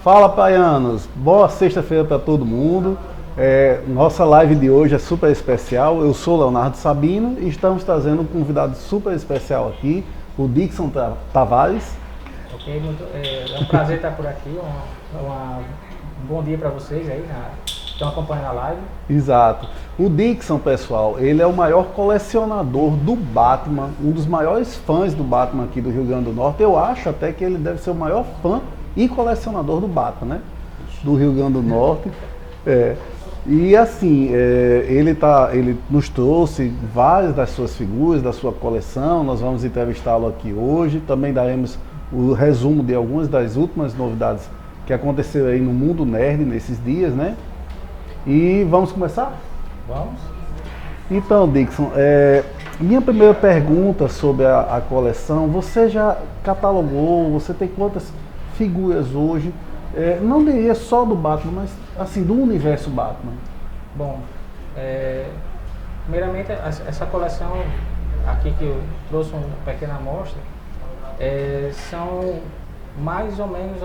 Fala, praianos! Boa sexta-feira para todo mundo. Nossa live de hoje é super especial. Eu sou Leonardo Sabino e estamos trazendo um convidado super especial aqui, o Dixon Tavares. Ok, é um prazer estar por aqui. Um bom dia para vocês aí que estão acompanhando a live. Exato. O Dixon, pessoal, ele é o maior colecionador do Batman, um dos maiores fãs do Batman aqui do Rio Grande do Norte. Eu acho até que ele deve ser o maior fã e colecionador do Batman, né? Do Rio Grande do Norte. E assim, ele nos trouxe várias das suas figuras, da sua coleção. Nós vamos entrevistá-lo aqui hoje. Também daremos o resumo de algumas das últimas novidades que aconteceram aí no mundo nerd nesses dias, né? E vamos começar? Vamos. Então, Dixon, minha primeira pergunta sobre a coleção, você já catalogou, você tem quantas figuras hoje? Não diria só do Batman, mas assim, do universo Batman. Bom, primeiramente essa coleção aqui que eu trouxe uma pequena amostra, são mais ou menos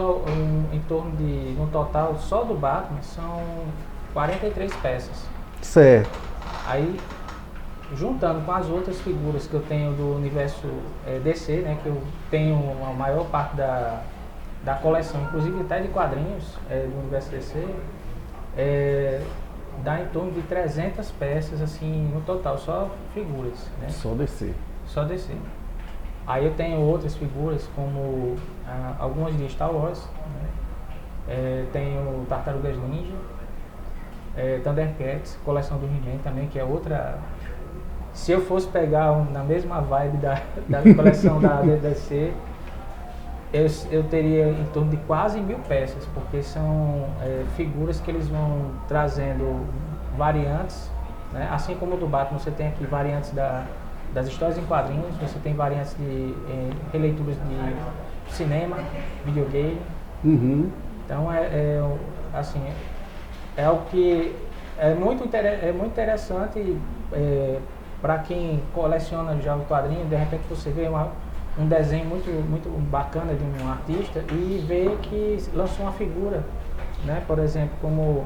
em torno de, no total, só do Batman, são 43 peças. Certo. Aí, juntando com as outras figuras que eu tenho do universo DC, né, que eu tenho a maior parte da coleção, inclusive até de quadrinhos do universo DC, dá em torno de 300 peças, assim, no total, só figuras, né? Só DC. Só DC. Aí eu tenho outras figuras, como algumas de Star Wars, né? Tenho Tartarugas Ninja, Thundercats, coleção do He-Man também, que é outra. Se eu fosse pegar na mesma vibe da coleção da DC, eu teria em torno de quase 1000 peças, porque são figuras que eles vão trazendo variantes, né? Assim como o do Batman, você tem aqui variantes das histórias em quadrinhos, você tem variantes de releituras de cinema, videogame. Uhum. Então assim, é algo que é muito interessante para quem coleciona já o quadrinho. De repente você vê um desenho muito bacana de um artista e vê que lançou uma figura, né? Por exemplo, como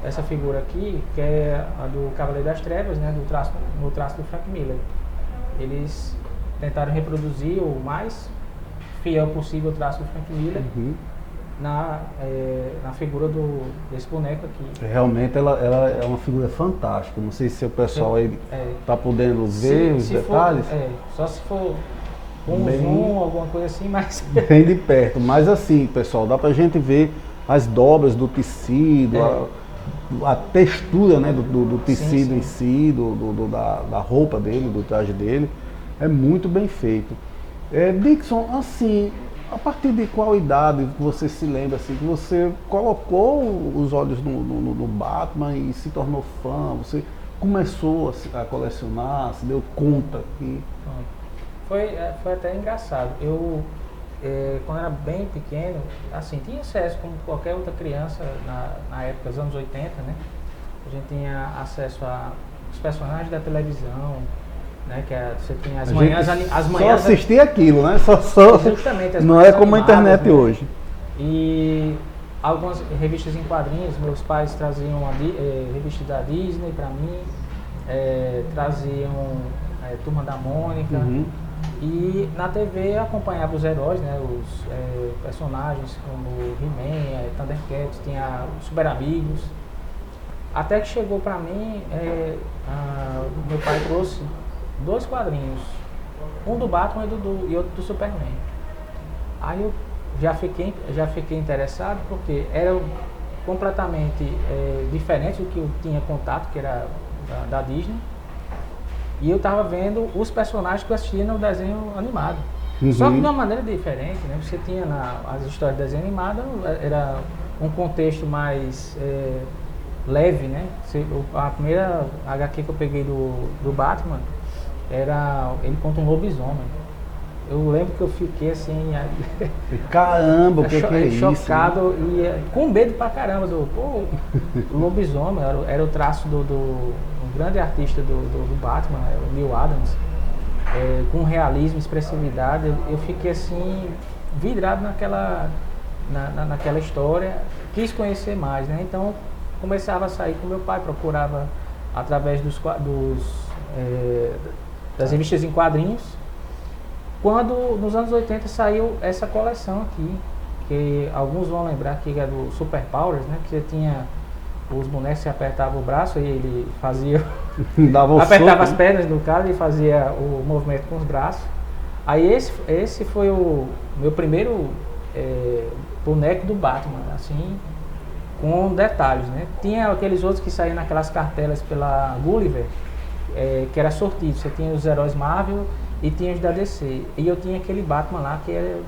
essa figura aqui, que é a do Cavaleiro das Trevas, né? No traço do Frank Miller. Eles tentaram reproduzir o mais fiel possível o traço do Frank Miller. Uhum. Na figura desse boneco aqui. Realmente ela é uma figura fantástica. Não sei se o pessoal aí está podendo ver os detalhes. Só se for um zoom, alguma coisa assim, mas... Bem de perto. Mas assim, pessoal, dá pra gente ver as dobras do tecido, a textura, né, do tecido em si, da roupa dele, do traje dele. É muito bem feito. Dixon, assim, a partir de qual idade você se lembra assim, que você colocou os olhos no Batman e se tornou fã? Você começou a colecionar, se deu conta que... Foi até engraçado. Eu, quando era bem pequeno, assim, tinha acesso como qualquer outra criança na época dos anos 80, né? A gente tinha acesso aos personagens da televisão, né? Que você tinha as manhãs... Só assistia aquilo, né? Justamente, não é como a internet, né? Hoje. E algumas revistas em quadrinhos, meus pais traziam revistas da Disney para mim, traziam Turma da Mônica. Uhum. E na TV eu acompanhava os heróis, né? Os personagens como He-Man, Thundercats, tinha os Super Amigos. Até que chegou para mim, meu pai trouxe 2 quadrinhos, um do Batman e outro do Superman. Aí eu já fiquei interessado, porque eram completamente diferentes do que eu tinha contato, que era da Disney. E eu estava vendo os personagens que eu assistia no desenho animado. Uhum. Só que de uma maneira diferente, né? Você tinha as histórias de desenho animado, era um contexto mais leve, né? A primeira HQ que eu peguei do Batman, ele conta um lobisomem. Eu lembro que eu fiquei assim... Caramba, o que é isso? Chocado, né? E com medo pra caramba o lobisomem. Era o traço um grande artista do Batman, o Neil Adams, com realismo, expressividade. Eu fiquei assim, vidrado naquela história, quis conhecer mais, né? Então começava a sair com meu pai, procurava através das revistas em quadrinhos. Quando nos anos 80 saiu essa coleção aqui, que alguns vão lembrar que é do Super Powers, né? Que você tinha os bonecos que apertavam o braço e ele fazia apertava as pernas do cara e fazia o movimento com os braços. Aí esse foi o meu primeiro boneco do Batman, assim, com detalhes, né? Tinha aqueles outros que saíam naquelas cartelas pela Gulliver, que era sortido. Você tinha os heróis Marvel e tinha os da DC. E eu tinha aquele Batman lá que eu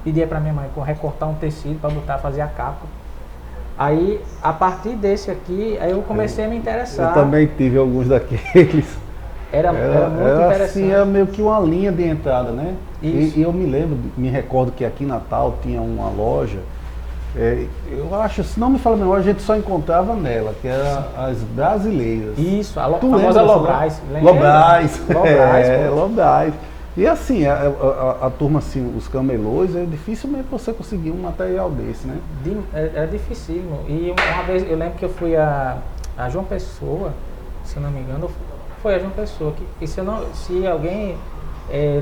pedia pra minha mãe recortar um tecido para botar, fazer a capa. Aí, a partir desse aqui, aí eu comecei a me interessar. Eu também tive alguns daqueles. Era muito interessante. Assim, era meio que uma linha de entrada, né? E eu me recordo que aqui em Natal tinha uma loja, eu acho, se não me fala a memória, a gente só encontrava nela, que era as brasileiras. Isso, a famosa Lobrais. Lobrais. E assim, a turma, assim, os camelôs, dificilmente você conseguir um material desse, né? É dificílimo. E uma vez, eu lembro que eu fui a João Pessoa, se eu não me engano, foi a João Pessoa. Se alguém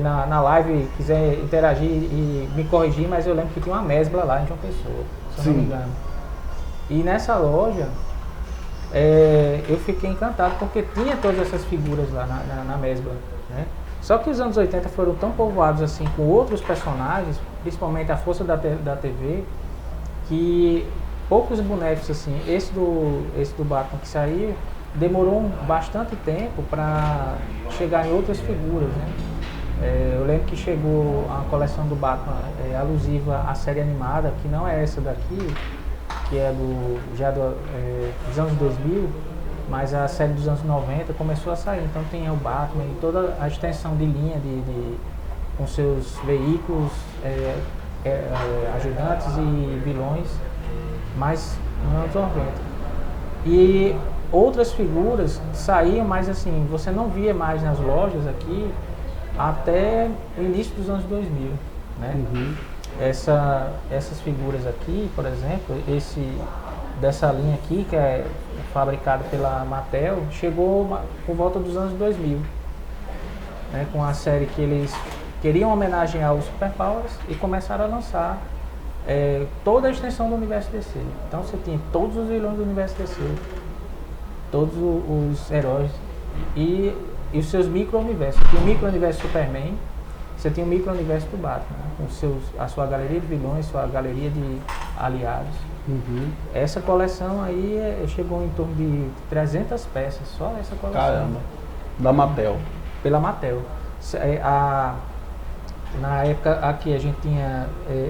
na live quiser interagir e me corrigir, mas eu lembro que tinha uma mesbla lá em João Pessoa, se eu não me engano. E nessa loja, eu fiquei encantado porque tinha todas essas figuras lá na mesbla, né? Só que os anos 80 foram tão povoados assim com outros personagens, principalmente a força da TV, que poucos bonecos assim, esse do Batman que saiu, demorou bastante tempo para chegar em outras figuras, né? Eu lembro que chegou a coleção do Batman alusiva à série animada, que não é essa daqui, que é dos anos 2000, mas a série dos anos 90 começou a sair. Então tem o Batman e toda a extensão de linha com seus veículos, ajudantes e vilões, mas nos anos 90. E outras figuras saíam, mas assim, você não via mais nas lojas aqui até o início dos anos 2000, né? Uhum. Essas figuras aqui, por exemplo, dessa linha aqui, que é fabricada pela Mattel, chegou por volta dos anos 2000, né, com a série que eles queriam homenagear os Super Powers e começaram a lançar toda a extensão do universo DC. Então você tinha todos os vilões do universo DC, todos os heróis e os seus micro-universos. Tinha o micro-universo Superman, você tinha o micro-universo do Batman, né, com a sua galeria de vilões, sua galeria de aliados. Uhum. Essa coleção aí chegou em torno de 300 peças, só essa coleção. Caramba, da Mattel. Pela Mattel. Na época aqui a gente tinha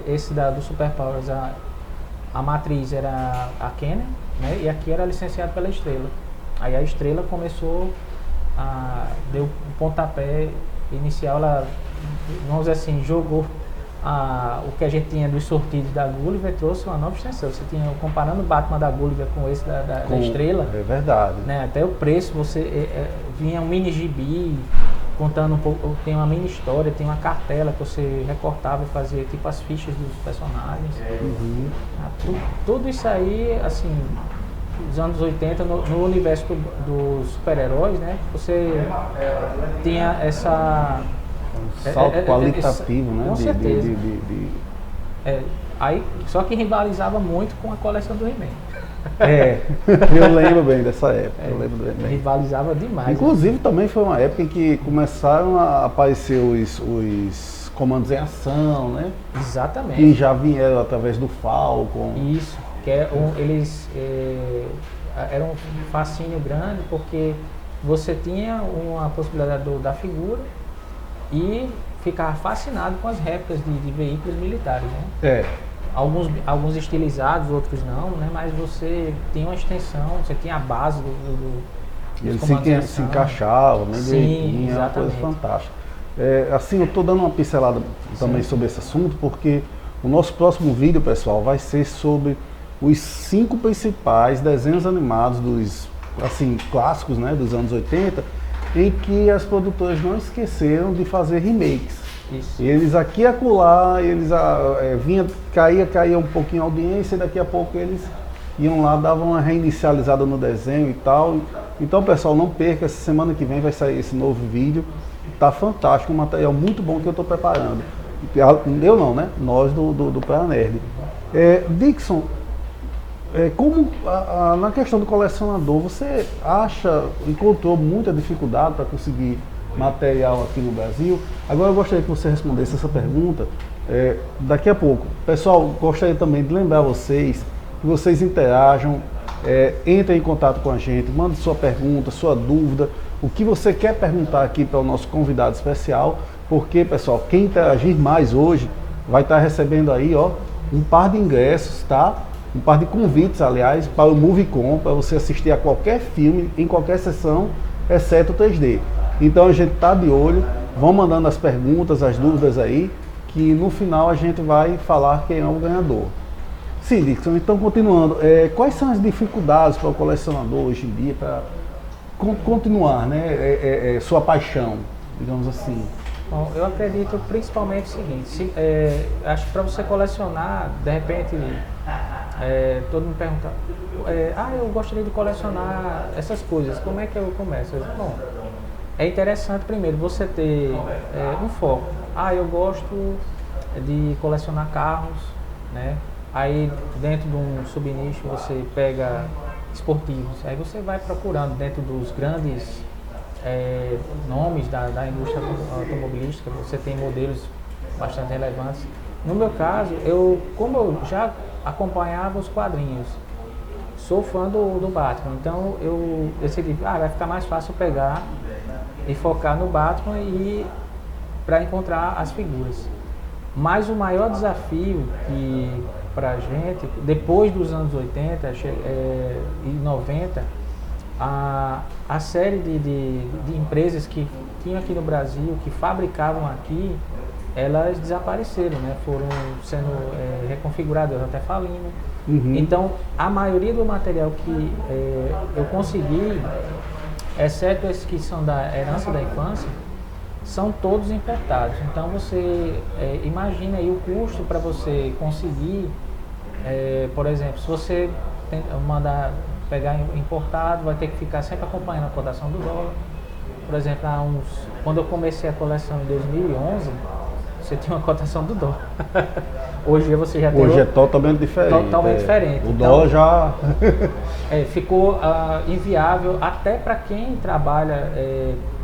esse do Super Powers, a matriz era a Kenner, né, e aqui era licenciado pela Estrela. Aí a Estrela começou deu um pontapé inicial, ela, vamos dizer assim, jogou o que a gente tinha dos sortidos da Gulliver, trouxe uma nova extensão. Você tinha, comparando o Batman da Gulliver com esse da Estrela, é verdade, né, até o preço, vinha um mini gibi contando um pouco, tem uma mini história, tem uma cartela que você recortava e fazia tipo as fichas dos personagens. Uhum. Tudo isso aí, assim, nos anos 80, no universo dos super-heróis, né, você tinha essa salto qualitativo, né? Com certeza. Aí, só que rivalizava muito com a coleção do He-Man. Eu lembro bem dessa época. Rivalizava demais. Inclusive, também foi uma época em que começaram a aparecer os comandos em ação, né? Exatamente. Que já vieram através do Falcon. Isso, que eles era um fascínio grande, porque você tinha uma possibilidade da figura e ficava fascinado com as réplicas de veículos militares, né? Alguns estilizados, outros não, né? Mas você tinha uma extensão, você tinha a base eles se encaixavam, né? Sim, exatamente. Uma coisa fantástica. Assim, eu estou dando uma pincelada também sobre esse assunto, porque o nosso próximo vídeo, pessoal, vai ser sobre os 5 principais desenhos animados dos, assim, clássicos, né, dos anos 80, em que as produtoras não esqueceram de fazer remakes. Isso. Eles aqui e acolá, eles caía um pouquinho a audiência e daqui a pouco eles iam lá, davam uma reinicializada no desenho e tal. Então, pessoal, não perca, essa semana que vem vai sair esse novo vídeo. Tá fantástico, um material muito bom que eu estou preparando. Eu não, né? Nós do Praia Nerd. Dixon, na questão do colecionador, você encontrou muita dificuldade para conseguir material aqui no Brasil? Agora eu gostaria que você respondesse essa pergunta daqui a pouco. Pessoal, gostaria também de lembrar vocês que vocês interajam, entrem em contato com a gente, mande sua pergunta, sua dúvida, o que você quer perguntar aqui para o nosso convidado especial, porque, pessoal, quem interagir mais hoje vai estar recebendo aí, ó, um par de ingressos, tá? Um par de convites, aliás, para o MovieCon, para você assistir a qualquer filme, em qualquer sessão, exceto o 3D. Então a gente tá de olho, vão mandando as perguntas, as dúvidas aí, que no final a gente vai falar quem é o ganhador. Sim, Dixon, então continuando, quais são as dificuldades para o colecionador hoje em dia para continuar, né, sua paixão, digamos assim? Bom, eu acredito principalmente o seguinte, acho que para você colecionar, de repente, todo mundo pergunta, eu gostaria de colecionar essas coisas, como é que eu começo? Bom, é interessante primeiro você ter um foco. Eu gosto de colecionar carros, né? Aí dentro de um subnicho você pega esportivos, aí você vai procurando dentro dos grandes nomes da indústria automobilística, você tem modelos bastante relevantes. No meu caso, como eu já acompanhava os quadrinhos, sou fã do Batman, então eu decidi, vai ficar mais fácil pegar e focar no Batman e para encontrar as figuras. Mas o maior desafio que para a gente, depois dos anos 80 e 90, a série de empresas que tinham aqui no Brasil, que fabricavam aqui, elas desapareceram, né? Foram sendo reconfiguradas, até falindo. Uhum. Então, a maioria do material que eu consegui, exceto esses que são da herança da infância, são todos importados. Então você imagina aí o custo para você conseguir, por exemplo, se você mandar pegar importado, vai ter que ficar sempre acompanhando a cotação do dólar. Por exemplo, quando eu comecei a coleção em 2011, você tinha uma cotação do dólar. Hoje você já tem. Hoje é totalmente diferente. Totalmente diferente. O dólar já. Ficou inviável até para quem trabalha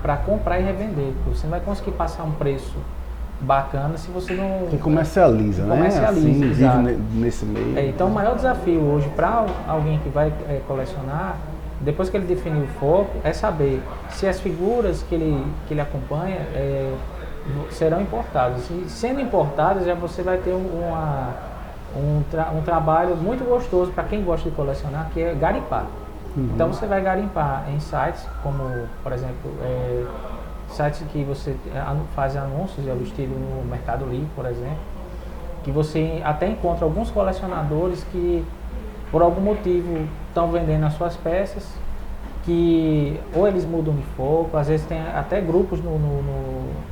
para comprar e revender. Você não vai conseguir passar um preço bacana se você não. Que comercializa, né? Comercializa, assim, exato. Vive nesse meio. Então o maior desafio hoje para alguém que vai colecionar, depois que ele definir o foco, é saber se as figuras que ele acompanha serão importadas. E sendo importadas, já você vai ter um trabalho muito gostoso para quem gosta de colecionar, que é garimpar. Uhum. Então você vai garimpar em sites como, por exemplo, sites que você faz anúncios, é o estilo no Mercado Livre, por exemplo, que você até encontra alguns colecionadores que por algum motivo estão vendendo as suas peças, que ou eles mudam de foco, às vezes tem até grupos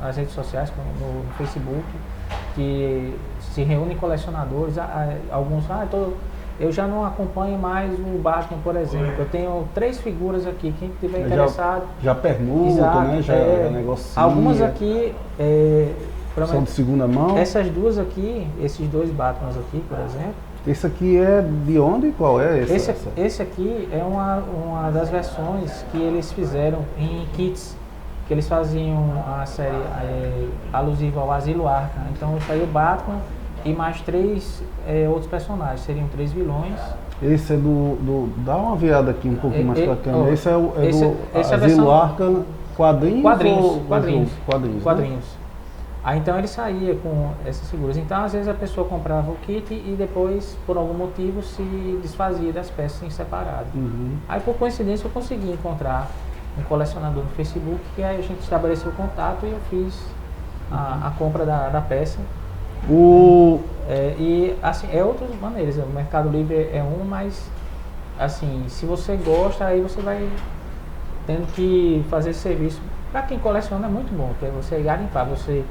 nas redes sociais, no Facebook, que se reúnem colecionadores, alguns, eu já não acompanho mais o Batman, por exemplo, eu tenho 3 figuras aqui, quem estiver interessado... Já permuta, exato, né? Já negocia. Algumas aqui... são de segunda mão? Essas duas aqui, esses 2 Batmans aqui, por exemplo. Esse aqui é de onde? Qual é esse? Esse aqui é uma das versões que eles fizeram em kits, que eles faziam a série alusiva ao Asilo Arkham. Então saiu o Batman e mais 3 outros personagens, seriam 3 vilões. Esse é dá uma virada aqui um pouquinho mais pra câmera. Esse é do Asilo Arkham quadrinhos? Quadrinhos. Aí então ele saía com essas figuras. Então às vezes a pessoa comprava o kit e depois, por algum motivo, se desfazia das peças em separado. Uhum. Aí por coincidência eu consegui encontrar um colecionador no Facebook, que aí a gente estabeleceu o contato e eu fiz a compra da peça. E assim, outras maneiras. O Mercado Livre é mas assim, se você gosta, aí você vai tendo que fazer esse serviço. Para quem coleciona é muito bom, porque você garimpar, você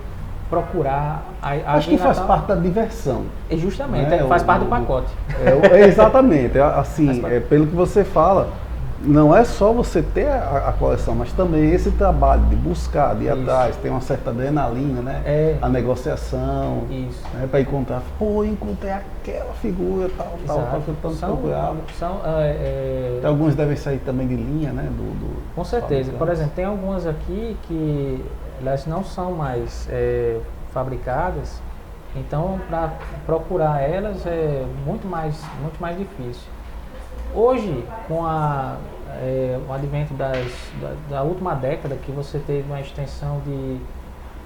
procurar Acho que faz parte da diversão. E justamente, né? Faz parte do pacote. Exatamente, assim, pelo que você fala, não é só você ter a coleção, mas também esse trabalho de buscar, de ir atrás, tem uma certa adrenalina, né? A negociação, né? Para encontrar, pô, encontrei aquela figura, tal, que eu tanto procurava. Alguns devem sair também de linha, né? Com certeza. Por exemplo, tem algumas aqui que elas não são mais fabricadas, então para procurar elas é muito mais difícil. Hoje, com o advento da última década, que você teve uma extensão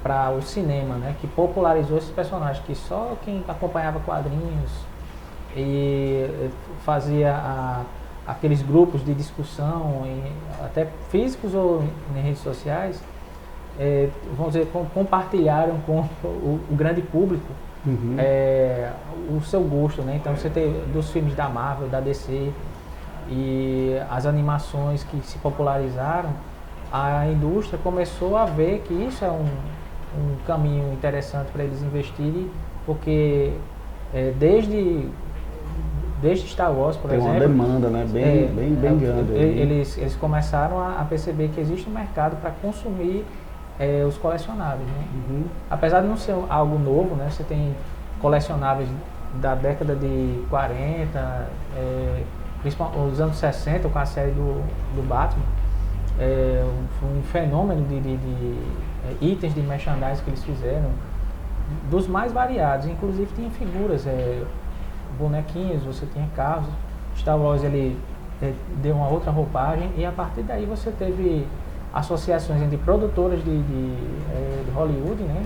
para o cinema, né, que popularizou esses personagens, que só quem acompanhava quadrinhos e fazia aqueles grupos de discussão, até físicos ou em redes sociais, vamos dizer, compartilharam com o grande público o seu gosto, né? Então você tem dos filmes da Marvel, da DC e as animações que se popularizaram, a indústria começou a ver que isso é um caminho interessante para eles investirem, porque desde Star Wars, por exemplo, tem uma demanda, né? bem grande. Eles começaram a perceber que existe um mercado para consumir os colecionáveis, né? Apesar de não ser algo novo, né? Você tem colecionáveis da década de 40, principalmente os anos 60, com a série do Batman, um fenômeno de itens de merchandising que eles fizeram, dos mais variados, inclusive tinha figuras, bonequinhos, você tinha carros. Star Wars ele deu uma outra roupagem, e a partir daí você teve associações entre produtoras de Hollywood, né,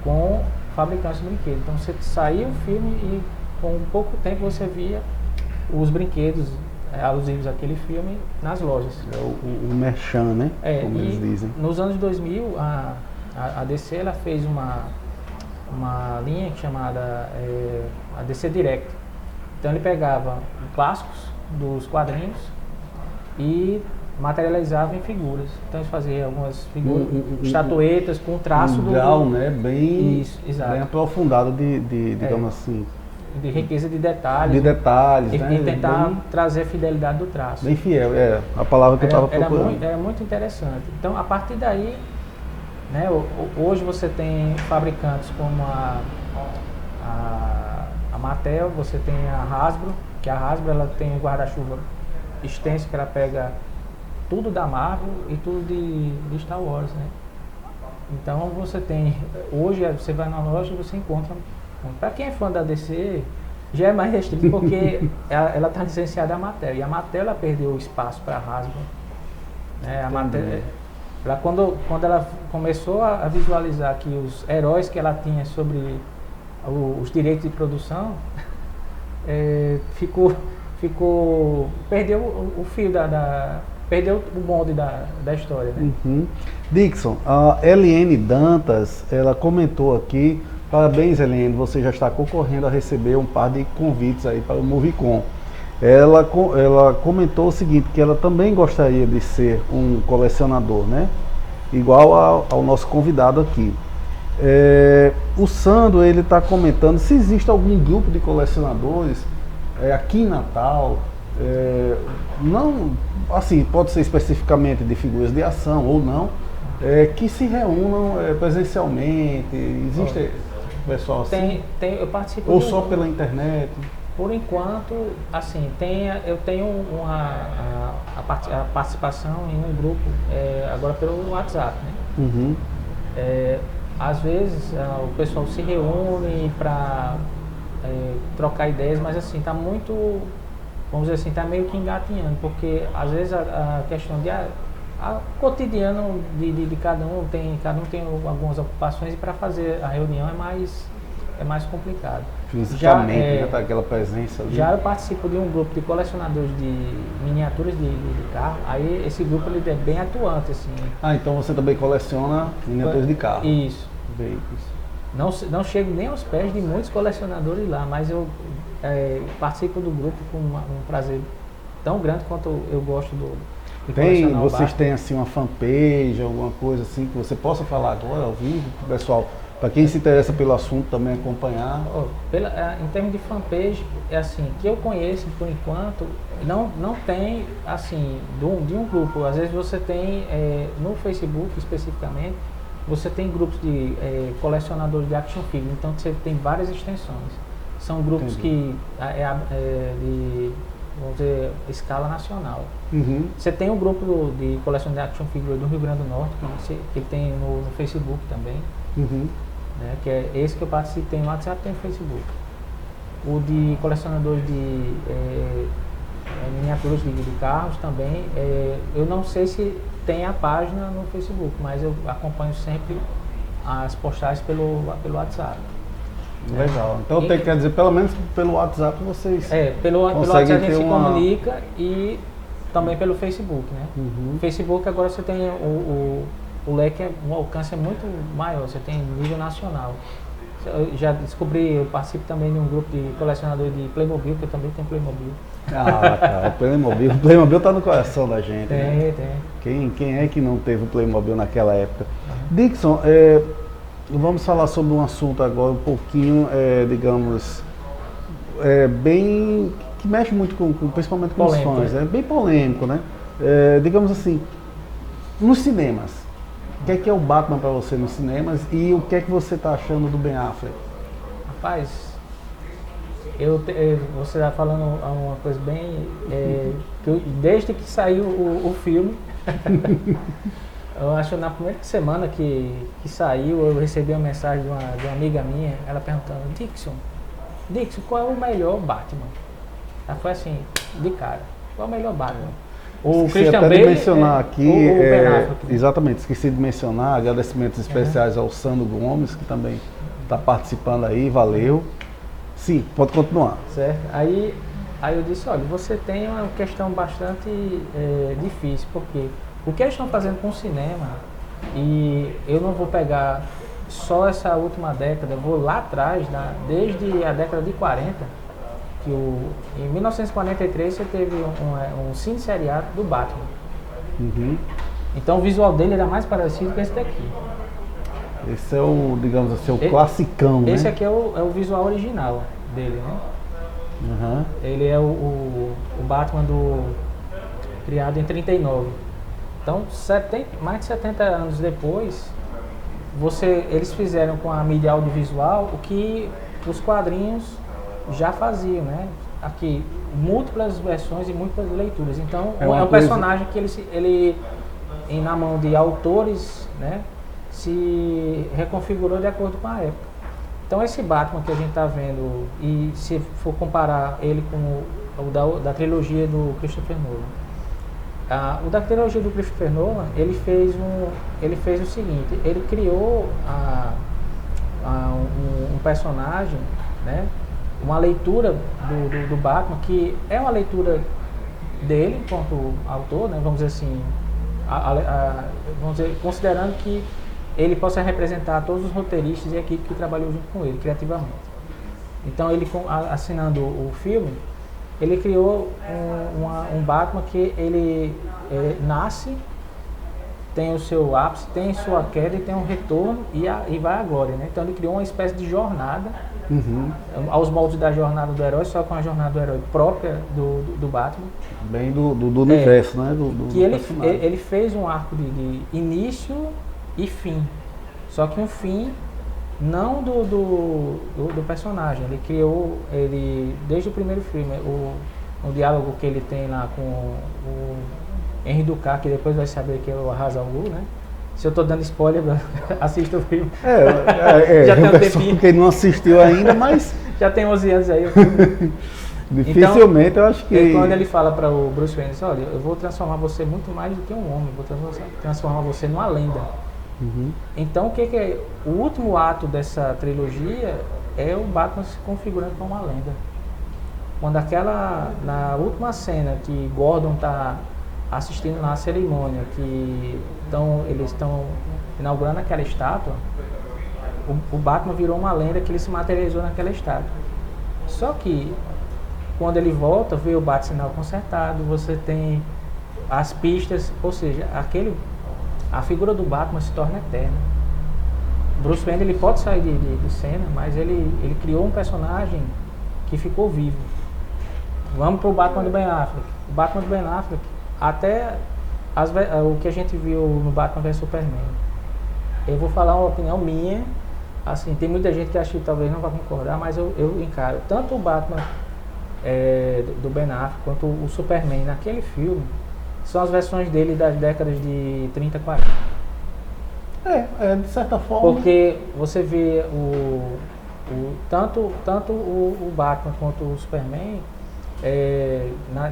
com fabricantes de brinquedos. Então você saía o filme e com pouco tempo você via os brinquedos alusivos àquele filme nas lojas. O merchan, né? Como eles dizem. Nos anos 2000, a DC ela fez uma linha chamada a DC Direct. Então ele pegava clássicos dos quadrinhos e materializava em figuras. Então eles faziam algumas figuras, estatuetas com traço do grau, né? Bem aprofundado digamos assim, de riqueza de detalhes. né? E tentar trazer a fidelidade do traço. Bem fiel, a palavra que eu estava procurando. Era muito interessante. Então, a partir daí, né, hoje você tem fabricantes como a Mattel, você tem a Hasbro, que a Hasbro ela tem um guarda-chuva extenso, que ela pega tudo da Marvel e tudo de Star Wars, né? Então você tem, hoje você vai na loja e você encontra. Para quem é fã da DC, já é mais restrito, porque ela está licenciada a Mattel, e a Mattel ela perdeu o espaço para a Hasbro. Né? A Mattel, quando ela começou a visualizar que os heróis que ela tinha sobre os direitos de produção, perdeu o fio perdeu o bonde da história, né? Dixon, a Eliane Dantas, ela comentou aqui: parabéns, Eliane, você já está concorrendo a receber um par de convites aí para o Movicon. Ela comentou o seguinte, que ela também gostaria de ser um colecionador, né? Igual ao nosso convidado aqui. O Sandro, ele está comentando se existe algum grupo de colecionadores aqui em Natal, não, assim, pode ser especificamente de figuras de ação ou não, que se reúnam presencialmente. Existe pessoal assim? Eu participo. Ou só pela internet? Por enquanto, assim, eu tenho a participação em um grupo agora pelo WhatsApp, né? Às vezes o pessoal se reúne para trocar ideias, mas assim, está muito, vamos dizer assim, está meio que engatinhando, porque às vezes a questão cotidiano de cada um tem algumas ocupações, e para fazer a reunião é mais complicado. Fisicamente, né, tá aquela presença ali. Já eu participo de um grupo de colecionadores de miniaturas de carro, aí esse grupo ele é bem atuante, assim. Então você também coleciona miniaturas de carro? Isso. Veículos. Não chego nem aos pés de muitos colecionadores lá, mas eu participo do grupo com um prazer tão grande quanto eu gosto vocês têm assim uma fanpage, alguma coisa assim que você possa falar agora ao vivo, para o pessoal Para quem se interessa pelo assunto também acompanhar. Em termos de fanpage, é assim, que eu conheço por enquanto, não tem assim, de um grupo. Às vezes você tem, no Facebook especificamente, você tem grupos de colecionadores de action figure, então você tem várias extensões. São grupos que de, vamos dizer, escala nacional. Uhum. Você tem um grupo de coleção de action figure do Rio Grande do Norte, que tem no Facebook também. Uhum. Né, que é esse que eu participo, tem no WhatsApp, tem no Facebook. O de colecionadores de miniaturas de carros também, eu não sei se tem a página no Facebook, mas eu acompanho sempre as postagens pelo WhatsApp. Legal. Então quer dizer, pelo menos pelo WhatsApp vocês pelo WhatsApp a gente se uma... comunica e também pelo Facebook, né? Uhum. Facebook agora você tem o leque, o alcance é muito maior, você tem nível nacional. Eu já descobri, eu participo também de um grupo de colecionadores de Playmobil, que eu também tenho Playmobil. Ah, cara, o Playmobil tá no coração da gente. Tem, né? tem. Quem é que não teve o Playmobil naquela época? Dixon, vamos falar sobre um assunto agora um pouquinho, digamos, bem, que mexe muito principalmente com polêmico, os fãs, né? Bem polêmico, né? Digamos assim, nos cinemas, o que é o Batman para você nos cinemas e o que é que você está achando do Ben Affleck? Rapaz, você está falando uma coisa bem... desde que saiu o filme, eu acho na primeira semana que saiu, eu recebi uma mensagem de uma amiga minha, ela perguntando, Dixon, qual é o melhor Batman? Ela foi assim, de cara, qual é o melhor Batman? O Christian Bale, mencionar aqui, Ben Affleck. Exatamente, esqueci de mencionar, agradecimentos especiais ao Sandro Gomes, que também está participando aí, valeu. Sim, pode continuar. Certo, aí eu disse, olha, você tem uma questão bastante difícil, porque o que eles estão fazendo com o cinema, e eu não vou pegar só essa última década, eu vou lá atrás, desde a década de 40, que em 1943 você teve um cine seriado do Batman. Uhum. Então o visual dele era mais parecido com esse daqui. Esse é o, digamos assim, o classicão, né? Esse aqui é o visual original dele, né? Uhum. Ele é o Batman criado em 39. Então, mais de 70 anos depois, eles fizeram com a mídia audiovisual o que os quadrinhos já faziam, né? Aqui, múltiplas versões e múltiplas leituras. Então, é um personagem que ele na mão de autores, né, se reconfigurou de acordo com a época. Então, esse Batman que a gente está vendo, e se for comparar ele com o da trilogia do Christopher Nolan, o da trilogia do Christopher Nolan, ele fez o seguinte, ele criou um personagem, né, uma leitura do Batman, que é uma leitura dele enquanto autor, né, vamos dizer assim, vamos dizer, considerando que ele possa representar todos os roteiristas e a equipe que trabalhou junto com ele, criativamente. Então, ele assinando o filme, ele criou um Batman que ele nasce, tem o seu ápice, tem sua queda e tem um retorno e vai à glória, né? Então ele criou uma espécie de jornada, aos moldes da jornada do herói, só com a jornada do herói própria do Batman. Bem do universo, né? Que ele fez um arco de início e fim, só que um fim não do personagem. Ele criou, desde o primeiro filme, o diálogo que ele tem lá com o Henry Ducat, que depois vai saber que é o Ra's al Ghul, né? Se eu tô dando spoiler, assista o filme. Já tem um tempinho. Quem não assistiu ainda, mas... já tem 11 anos aí o filme. Dificilmente, então, eu acho que... Quando ele fala para o Bruce Wayne, olha, eu vou transformar você muito mais do que um homem, vou transformar você numa lenda. Então, o que é o último ato dessa trilogia é o Batman se configurando como uma lenda. Quando na última cena que Gordon está assistindo na cerimônia, que eles estão inaugurando aquela estátua, o Batman virou uma lenda que ele se materializou naquela estátua. Só que quando ele volta, vê o bate-sinal consertado, você tem as pistas, ou seja, a figura do Batman se torna eterna. Bruce Wayne ele pode sair de cena, mas ele criou um personagem que ficou vivo. Vamos pro Batman do Ben Affleck. O Batman do Ben Affleck, até o que a gente viu no Batman vs Superman. Eu vou falar uma opinião minha, assim, tem muita gente que acha que talvez não vai concordar, mas eu encaro tanto o Batman do Ben Affleck quanto o Superman naquele filme, são as versões dele das décadas de 30, 40. De certa forma. Porque você vê tanto o Batman quanto o Superman,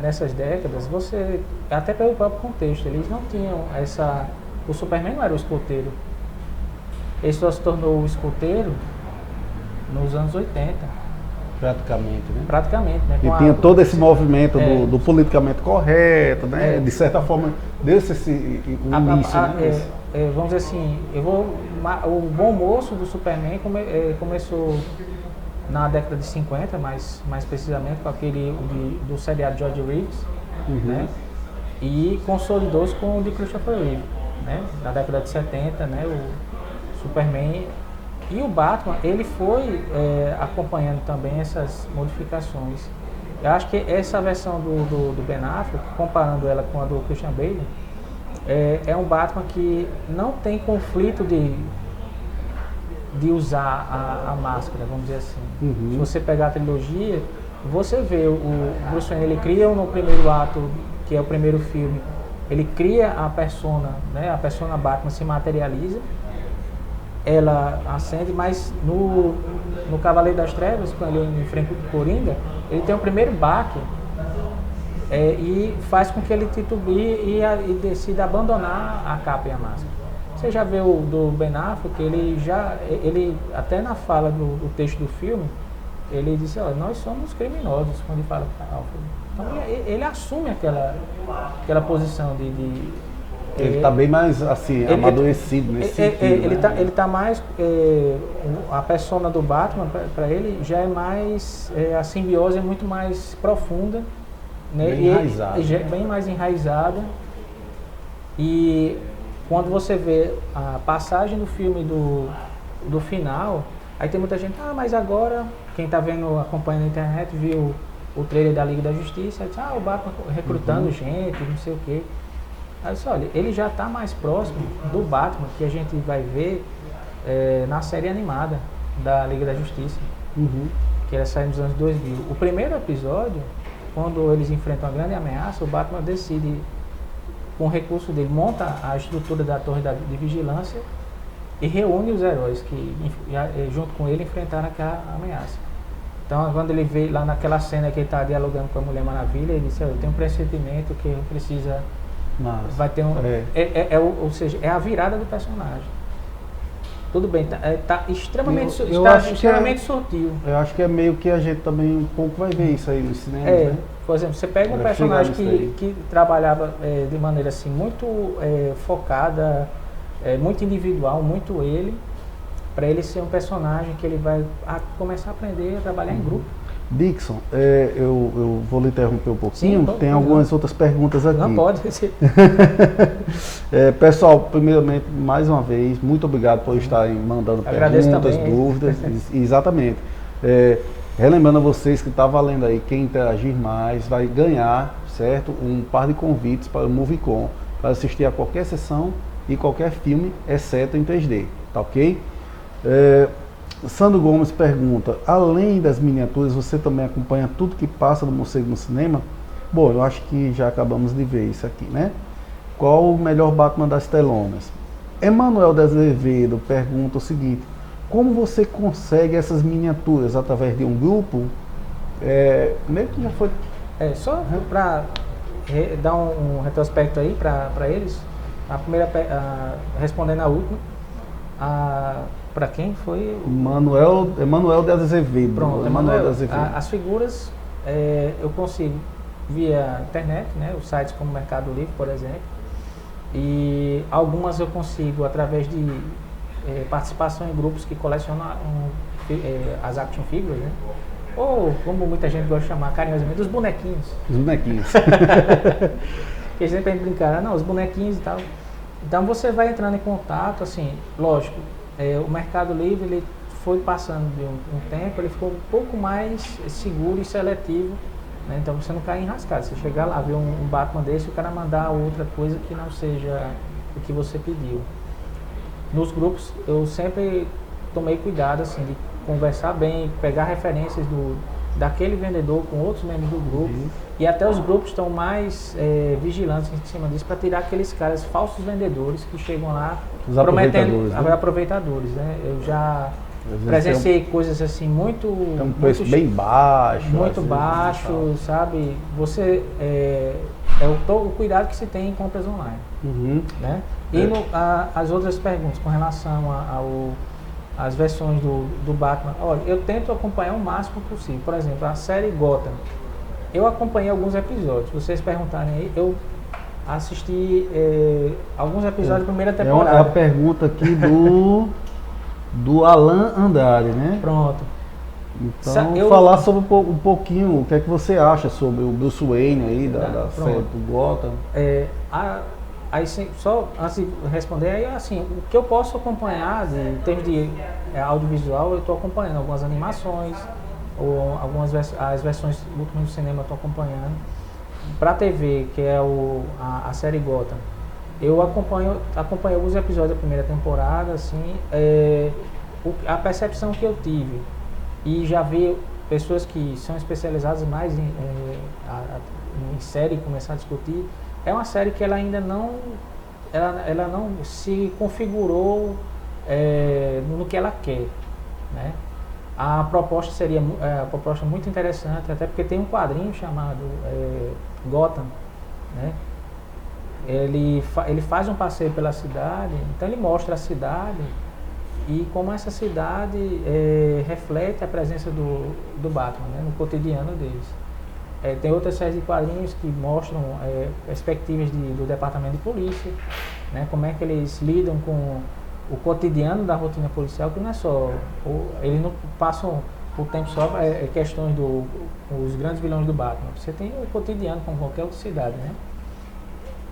nessas décadas, você, até pelo próprio contexto, eles não tinham essa... O Superman não era o escoteiro. Ele só se tornou o escoteiro nos anos 80. Praticamente, né? Praticamente, né? E tinha todo esse movimento do politicamente correto, né? De certa forma, deu-se esse início, né? Vamos dizer assim, o bom moço do Superman começou na década de 50, mais precisamente com aquele do seriado George Reeves, né? E consolidou-se com o de Christopher Reeve, né? Na década de 70, né? O Superman e o Batman, ele foi acompanhando também essas modificações. Eu acho que essa versão do Ben Affleck, comparando ela com a do Christian Bale, é um Batman que não tem conflito de usar a máscara, vamos dizer assim. Se você pegar a trilogia, você vê o Bruce Wayne, ele cria no primeiro ato, que é o primeiro filme, ele cria a persona, né? A persona Batman se materializa, ela acende, mas no Cavaleiro das Trevas, quando ele enfrenta o Coringa, ele tem o primeiro baque e faz com que ele titubie e decida abandonar a capa e a máscara. Você já vê o do Ben Affleck, ele até na fala do texto do filme, ele disse, olha, nós somos criminosos, quando ele fala para Alfred. Então ele assume aquela posição de ele está bem mais assim, amadurecido nesse sentido. Ele tá mais, a persona do Batman para ele já é mais, a simbiose é muito mais profunda, né? Bem enraizada. Bem mais enraizada. E quando você vê a passagem do filme do final, aí tem muita gente, mas agora, quem está vendo, acompanhando na internet, viu o trailer da Liga da Justiça, diz, o Batman recrutando gente, não sei o quê. Aí disse, olha, ele já está mais próximo do Batman que a gente vai ver na série animada da Liga da Justiça, que ela sai nos anos 2000. O primeiro episódio, quando eles enfrentam uma grande ameaça, o Batman decide, com o recurso dele, monta a estrutura da torre de vigilância e reúne os heróis que, junto com ele, enfrentaram aquela ameaça. Então, quando ele vê lá naquela cena que ele está dialogando com a Mulher Maravilha, ele disse, eu tenho um pressentimento que precisa... vai ter ou seja, é a virada do personagem. Tudo bem, está extremamente sutil. Eu acho que é meio que a gente também um pouco vai ver isso aí no cinema, né? Por exemplo, você pega um personagem que trabalhava de maneira assim muito focada, muito individual, muito ele, para ele ser um personagem que ele vai começar a aprender a trabalhar em grupo. Dixon, eu vou lhe interromper um pouquinho, Sim, tem algumas outras perguntas aqui. Não pode. Pessoal, primeiramente, mais uma vez, muito obrigado por estarem mandando perguntas, dúvidas. Exatamente. Relembrando a vocês que está valendo aí, quem interagir mais vai ganhar, certo? Um par de convites para o MovieCon, para assistir a qualquer sessão e qualquer filme, exceto em 3D, tá ok? Sandro Gomes pergunta, além das miniaturas, você também acompanha tudo que passa do morcego no cinema? Bom, eu acho que já acabamos de ver isso aqui, né? Qual o melhor Batman das telonas? Emanuel de Azevedo pergunta o seguinte, como você consegue essas miniaturas? Através de um grupo? Meio que já foi... Só para dar um retrospecto aí para eles, a primeira, respondendo a última, para quem foi? Emanuel de Azevedo. Pronto, Emanuel de Azevedo. As figuras eu consigo via internet, né, os sites como Mercado Livre, por exemplo, e algumas eu consigo através de participação em grupos que colecionam as action figures, né? Ou como muita gente gosta de chamar carinhosamente, os bonequinhos. Os bonequinhos. Que sempre a gente brincar, os bonequinhos e tal. Então você vai entrando em contato, assim, lógico, o Mercado Livre ele foi passando de um tempo, ele ficou um pouco mais seguro e seletivo, né? Então você não cai em rascada. Você chegar lá, ver um Batman desse e o cara mandar outra coisa que não seja o que você pediu. Nos grupos eu sempre tomei cuidado assim, de conversar bem, pegar referências daquele vendedor com outros membros do grupo. E até os grupos estão mais vigilantes em cima disso para tirar aqueles caras falsos vendedores que chegam lá Os prometendo aproveitadores, né? aproveitadores, né? Eu já presenciei coisas assim muito tem um preço bem baixo, muito baixo, sabe? Você o cuidado que se tem em compras online, né? E as outras perguntas com relação às versões do Batman, olha, eu tento acompanhar o máximo possível. Por exemplo, a série Gotham, eu acompanhei alguns episódios. Se vocês perguntarem aí, eu assisti alguns episódios da primeira temporada. É a pergunta aqui do Alan Andrade, né? Pronto. Então, falar sobre um pouquinho, o que é que você acha sobre o Bruce Wayne aí, da série do Gotham? Aí, só antes de responder, aí, assim, o que eu posso acompanhar em termos de audiovisual, eu estou acompanhando algumas animações, ou as versões últimas do cinema eu estou acompanhando. Para a TV, que é a série Gotham, eu acompanhei alguns episódios da primeira temporada, assim, a percepção que eu tive, e já vi pessoas que são especializadas mais em série começar a discutir, é uma série que ela ainda não, ela não se configurou no que ela quer, né? A proposta seria proposta muito interessante, até porque tem um quadrinho chamado Gotham, né? Ele faz um passeio pela cidade, então ele mostra a cidade e como essa cidade reflete a presença do Batman, né, no cotidiano deles. Tem outras séries de quadrinhos que mostram perspectivas do departamento de polícia, né, como é que eles lidam com o cotidiano da rotina policial, que não é só... eles não passam o tempo só questões os grandes vilões do Batman. Você tem o cotidiano como qualquer outra cidade, né?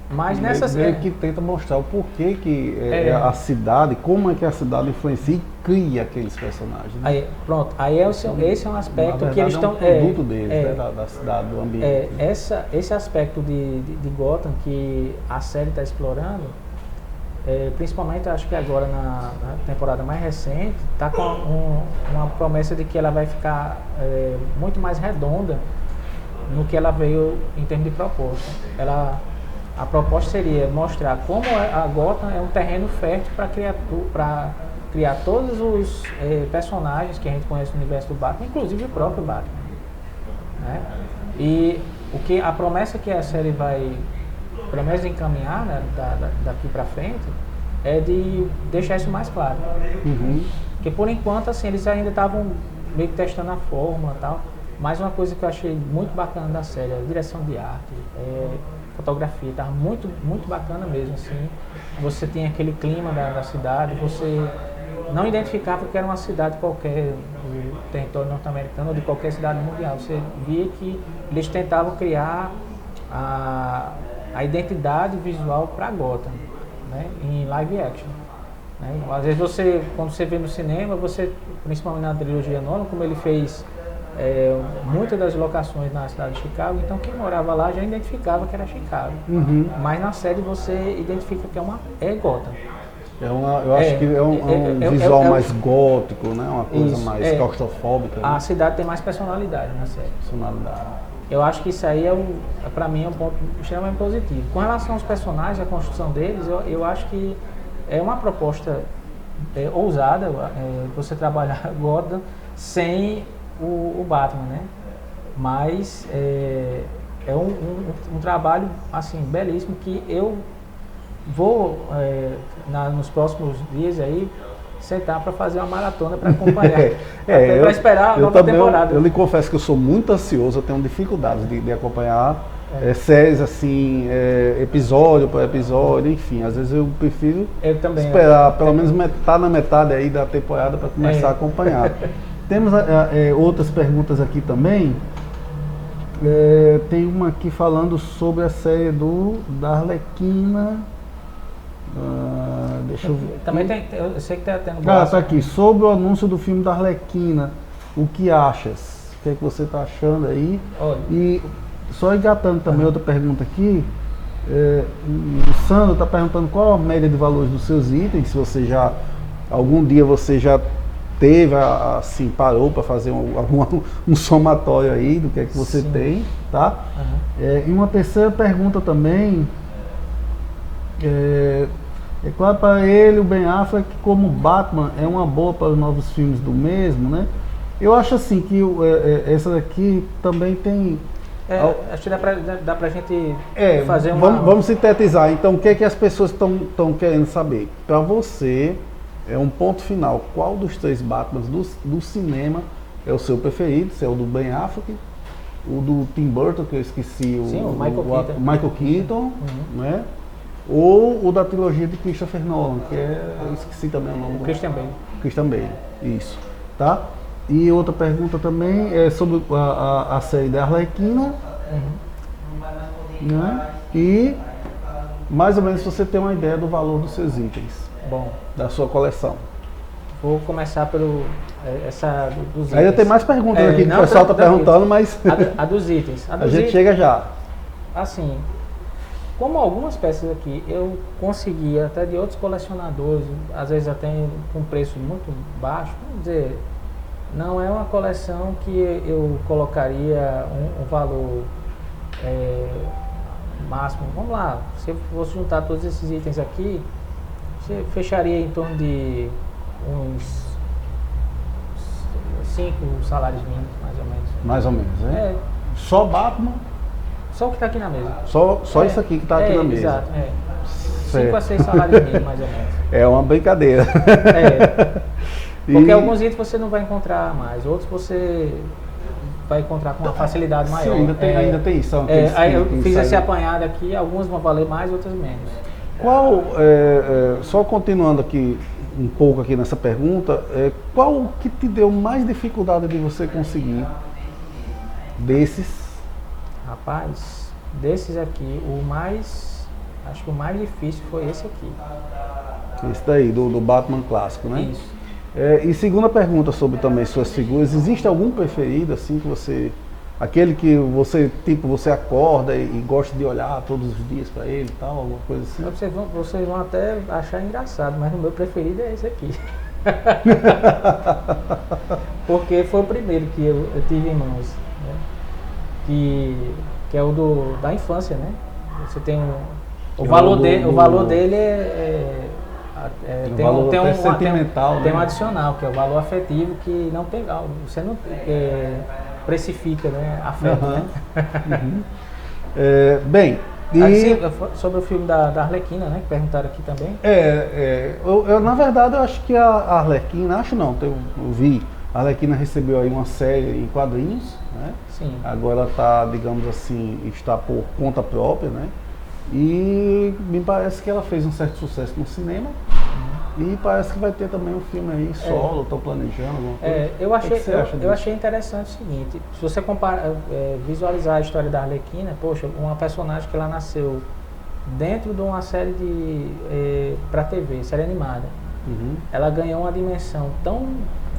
Mas nessa série que tenta mostrar o porquê que a cidade, como é que a cidade influencia e cria aqueles personagens. Né? Aí, pronto, aí esse é um aspecto verdade, que eles estão... É um produto deles, né, da cidade, do ambiente. Esse aspecto de Gotham que a série está explorando, principalmente acho que agora na temporada mais recente, está com uma promessa de que ela vai ficar muito mais redonda no que ela veio em termos de proposta. A proposta seria mostrar como a Gotham é um terreno fértil para criar todos os personagens que a gente conhece no universo do Batman, inclusive o próprio Batman, né? E a promessa que a série vai encaminhar, né, daqui para frente é de deixar isso mais claro. Porque por enquanto assim, eles ainda estavam meio que testando a fórmula e tal, mas uma coisa que eu achei muito bacana da série é a direção de arte, fotografia, estava muito, muito bacana mesmo, assim. Você tinha aquele clima da cidade, você não identificava que era uma cidade qualquer do território norte-americano ou de qualquer cidade mundial. Você via que eles tentavam criar a identidade visual para Gotham, né, em live action. Né? Às vezes quando você vê no cinema, principalmente na trilogia Nolan, como ele fez muitas das locações na cidade de Chicago, então quem morava lá já identificava que era Chicago. Mas na série você identifica que é Gotham. Eu acho que é um visual mais gótico, né? Uma coisa mais claustrofóbica. A né? cidade tem mais personalidade na série. Eu acho que isso aí para mim é um ponto extremamente positivo. Com relação aos personagens, a construção deles, eu acho que é uma proposta ousada você trabalhar Gotham sem o Batman, né? Mas é um trabalho assim belíssimo que eu vou nos próximos dias aí sentar para fazer uma maratona para acompanhar, para esperar a nova temporada. Eu lhe confesso que eu sou muito ansioso, eu tenho dificuldades de acompanhar séries assim, episódio por episódio, enfim, às vezes eu prefiro esperar pelo menos na metade aí da temporada para começar a acompanhar. Temos outras perguntas aqui também. Tem uma aqui falando sobre a série da Arlequina. Deixa eu ver. Também eu sei que tá tendo Tá aqui. Sobre o anúncio do filme da Arlequina, o que achas? O que é que você está achando aí? Olha. E só engatando também outra pergunta aqui. O Sandro está perguntando qual a média de valores dos seus itens, se você já, algum dia você já teve, assim, parou para fazer um somatório aí do que é que você Sim. tem, tá? E uma terceira pergunta também, é claro, para ele, o Ben Affleck, como Batman, é uma boa para os novos filmes do mesmo, né? Eu acho assim que essa daqui também tem... acho que dá pra gente fazer vamos sintetizar. Então, o que é que as pessoas estão querendo saber? Para você, é um ponto final. Qual dos três Batmans do cinema é o seu preferido? Se é o do Ben Affleck, o do Tim Burton, que eu esqueci, o Michael Keaton, né? Ou o da trilogia de Christopher Nolan, que eu esqueci também o nome. Christian Bale, isso. Tá? E outra pergunta também é sobre a série da Arlequina. Né? E mais ou menos você tem uma ideia do valor dos seus itens. Bom, da sua coleção. Vou começar pelo dos itens. Ainda tem mais perguntas aqui que o pessoal está perguntando, mas a dos itens. A gente chega já. Assim, como algumas peças aqui eu conseguia até de outros colecionadores, às vezes até com preço muito baixo, vamos dizer, não é uma coleção que eu colocaria um valor máximo. Vamos lá, se eu fosse juntar todos esses itens aqui, você fecharia em torno de uns 5 salários mínimos, mais ou menos. Mais ou menos, né? Só Batman? Só o que está aqui na mesa. Só isso aqui que está aqui na mesa. Exato, 5 a 6 salários mínimos, mais ou menos. É uma brincadeira. Porque alguns itens você não vai encontrar mais, outros você vai encontrar com uma facilidade maior. Sim, ainda tem isso. Aí eu fiz esse apanhado aqui, alguns vão valer mais, outros menos. Só continuando aqui um pouco aqui nessa pergunta, qual que te deu mais dificuldade de você conseguir desses? Rapaz, desses aqui, acho que o mais difícil foi esse aqui. Esse daí, do Batman clássico, né? Isso. E segunda pergunta sobre também suas figuras, existe algum preferido assim que você... Aquele que você acorda e gosta de olhar todos os dias para ele e tal, alguma coisa assim? Vocês vão até achar engraçado, mas o meu preferido é esse aqui. Porque foi o primeiro que eu tive em mãos, né? Que é o da infância, né? Você tem o valor dele tem um sentimental, tem um adicional, que é o valor afetivo, que não tem, você não precifica, né? Afeto, né? Bem, assim, sobre o filme da Arlequina, né? Que perguntaram aqui também. Na verdade, eu acho que a Arlequina, eu vi, a Arlequina recebeu aí uma série em quadrinhos, né? Sim. Agora ela está, digamos assim, está por conta própria, né? E me parece que ela fez um certo sucesso no cinema. E parece que vai ter também um filme aí solo, estou planejando alguma coisa. Eu achei interessante o seguinte, se você visualizar a história da Arlequina, poxa, uma personagem que ela nasceu dentro de uma série para TV, série animada. Ela ganhou uma dimensão tão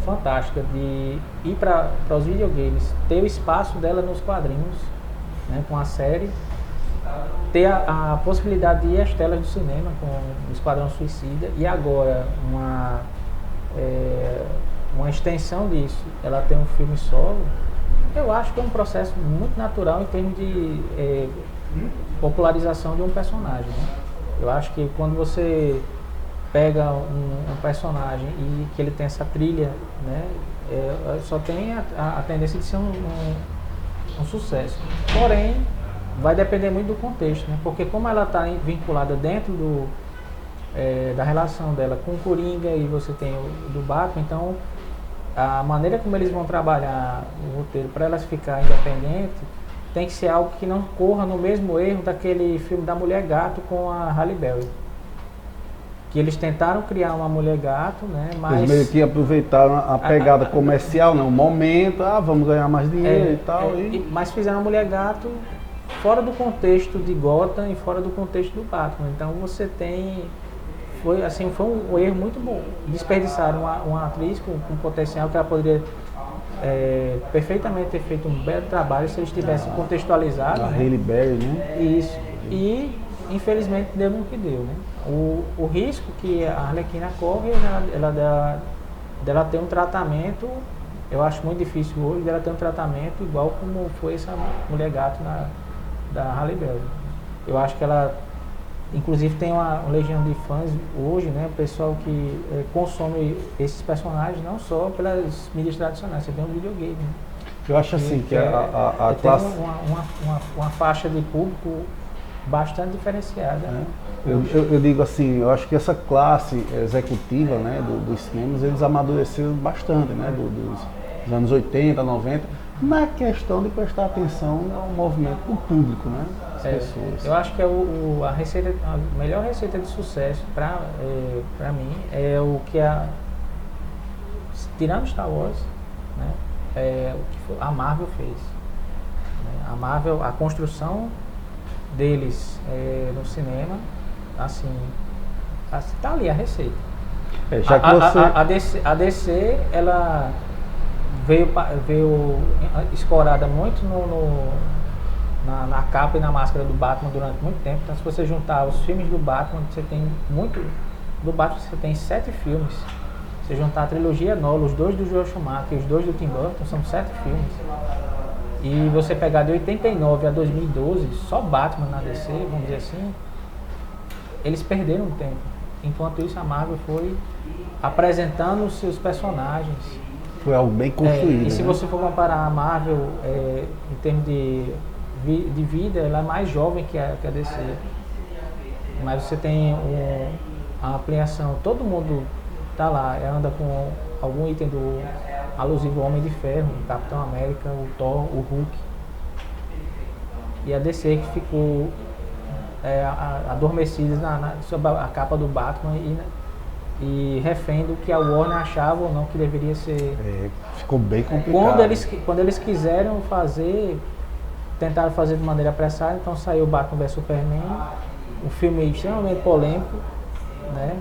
fantástica de ir para os videogames, ter o espaço dela nos quadrinhos, né, com a série, ter a possibilidade de ir às telas do cinema com o Esquadrão Suicida e agora uma extensão disso, ela tem um filme solo. Eu acho que é um processo muito natural em termos de popularização de um personagem, né? Eu acho que quando você pega um personagem e que ele tem essa trilha, né, só tem a tendência de ser um sucesso. Porém, vai depender muito do contexto, né? Porque como ela está vinculada dentro da relação dela com o Coringa e você tem o do Batman, então a maneira como eles vão trabalhar o roteiro para elas ficarem independentes tem que ser algo que não corra no mesmo erro daquele filme da Mulher Gato com a Halle Berry. Que eles tentaram criar uma Mulher Gato, né? Mas eles meio que aproveitaram a pegada comercial, né? O momento, vamos ganhar mais dinheiro e tal. Mas fizeram a Mulher Gato fora do contexto de Gotham e fora do contexto do Batman. Então você tem foi assim, foi um erro muito bom. Desperdiçaram uma atriz com potencial que ela poderia perfeitamente ter feito um belo trabalho se eles tivessem contextualizado. A né? Halle Berry, né? Isso. E infelizmente deu no que deu, né? O risco que a Arlequina corre dela ter um tratamento, eu acho muito difícil hoje, dela ter um tratamento igual como foi essa Mulher Gato da Halle Berry. Eu acho que ela, inclusive, tem uma legião de fãs hoje, né? O pessoal que consome esses personagens não só pelas mídias tradicionais, você vê um videogame. Né? Eu acho assim que a tem classe... uma faixa de público bastante diferenciada. Eu digo assim, eu acho que essa classe executiva, né, dos cinemas, eles amadureceram bastante, né, dos anos 80, 90, na questão de prestar atenção ao movimento do público, né, das pessoas. Eu acho que a melhor receita de sucesso para mim é o que tirando Star Wars, né, o que a Marvel fez. Né, a Marvel, a construção deles no cinema, assim tá ali a receita. Já que você... a DC ela veio escorada muito na capa e na máscara do Batman durante muito tempo. Então, se você juntar os filmes do Batman, você tem muito do Batman, você tem 7 filmes. Se você juntar a trilogia Nolan, os 2 do Joel Schumacher e os 2 do Tim Burton, são 7 filmes. E você pegar de 89 a 2012, só Batman na DC, vamos dizer assim, eles perderam tempo. Enquanto isso, a Marvel foi apresentando os seus personagens. Foi algo bem construído. E se você for comparar a Marvel em termos de vida, ela é mais jovem que a DC. Mas você tem a ampliação, todo mundo tá lá, anda com algum item alusivo ao Homem de Ferro, o Capitão América, o Thor, o Hulk. E a DC que ficou adormecida sob a capa do Batman e refém do que a Warner achava ou não que deveria ser. Ficou bem complicado. Quando eles quiseram tentaram fazer de maneira apressada, então saiu Batman vs Superman, um filme extremamente polêmico, né?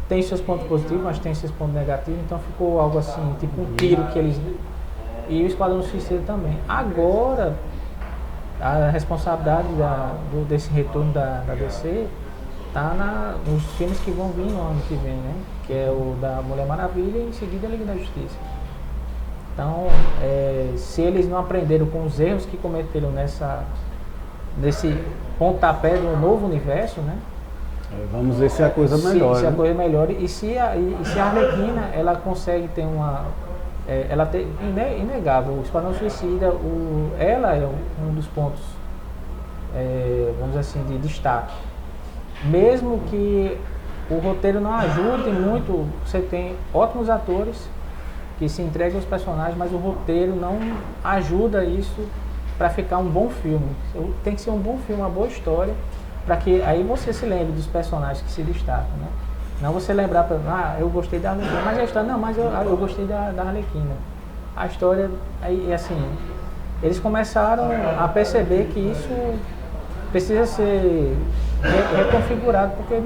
Tem seus pontos positivos, mas tem seus pontos negativos, então ficou algo assim, tipo um tiro que eles... E o Esquadrão Suicida também. Agora, a responsabilidade desse retorno da DC está nos filmes que vão vir no ano que vem, né? Que é o da Mulher Maravilha e em seguida a Liga da Justiça. Então, se eles não aprenderam com os erros que cometeram nesse pontapé do novo universo, né? Vamos ver se a coisa melhora. Se a coisa melhora e se a Arlequina ela consegue ter inegável, o Esquadrão Suicida, ela é um dos pontos, vamos dizer assim, de destaque. Mesmo que o roteiro não ajude muito, você tem ótimos atores que se entregam aos personagens, mas o roteiro não ajuda isso para ficar um bom filme. Tem que ser um bom filme, uma boa história, para que aí você se lembre dos personagens que se destacam, né? Não você lembrar, eu gostei da Arlequina, mas a história, não, mas eu gostei da Arlequina. A história, aí assim, eles começaram a perceber que isso precisa ser reconfigurado, porque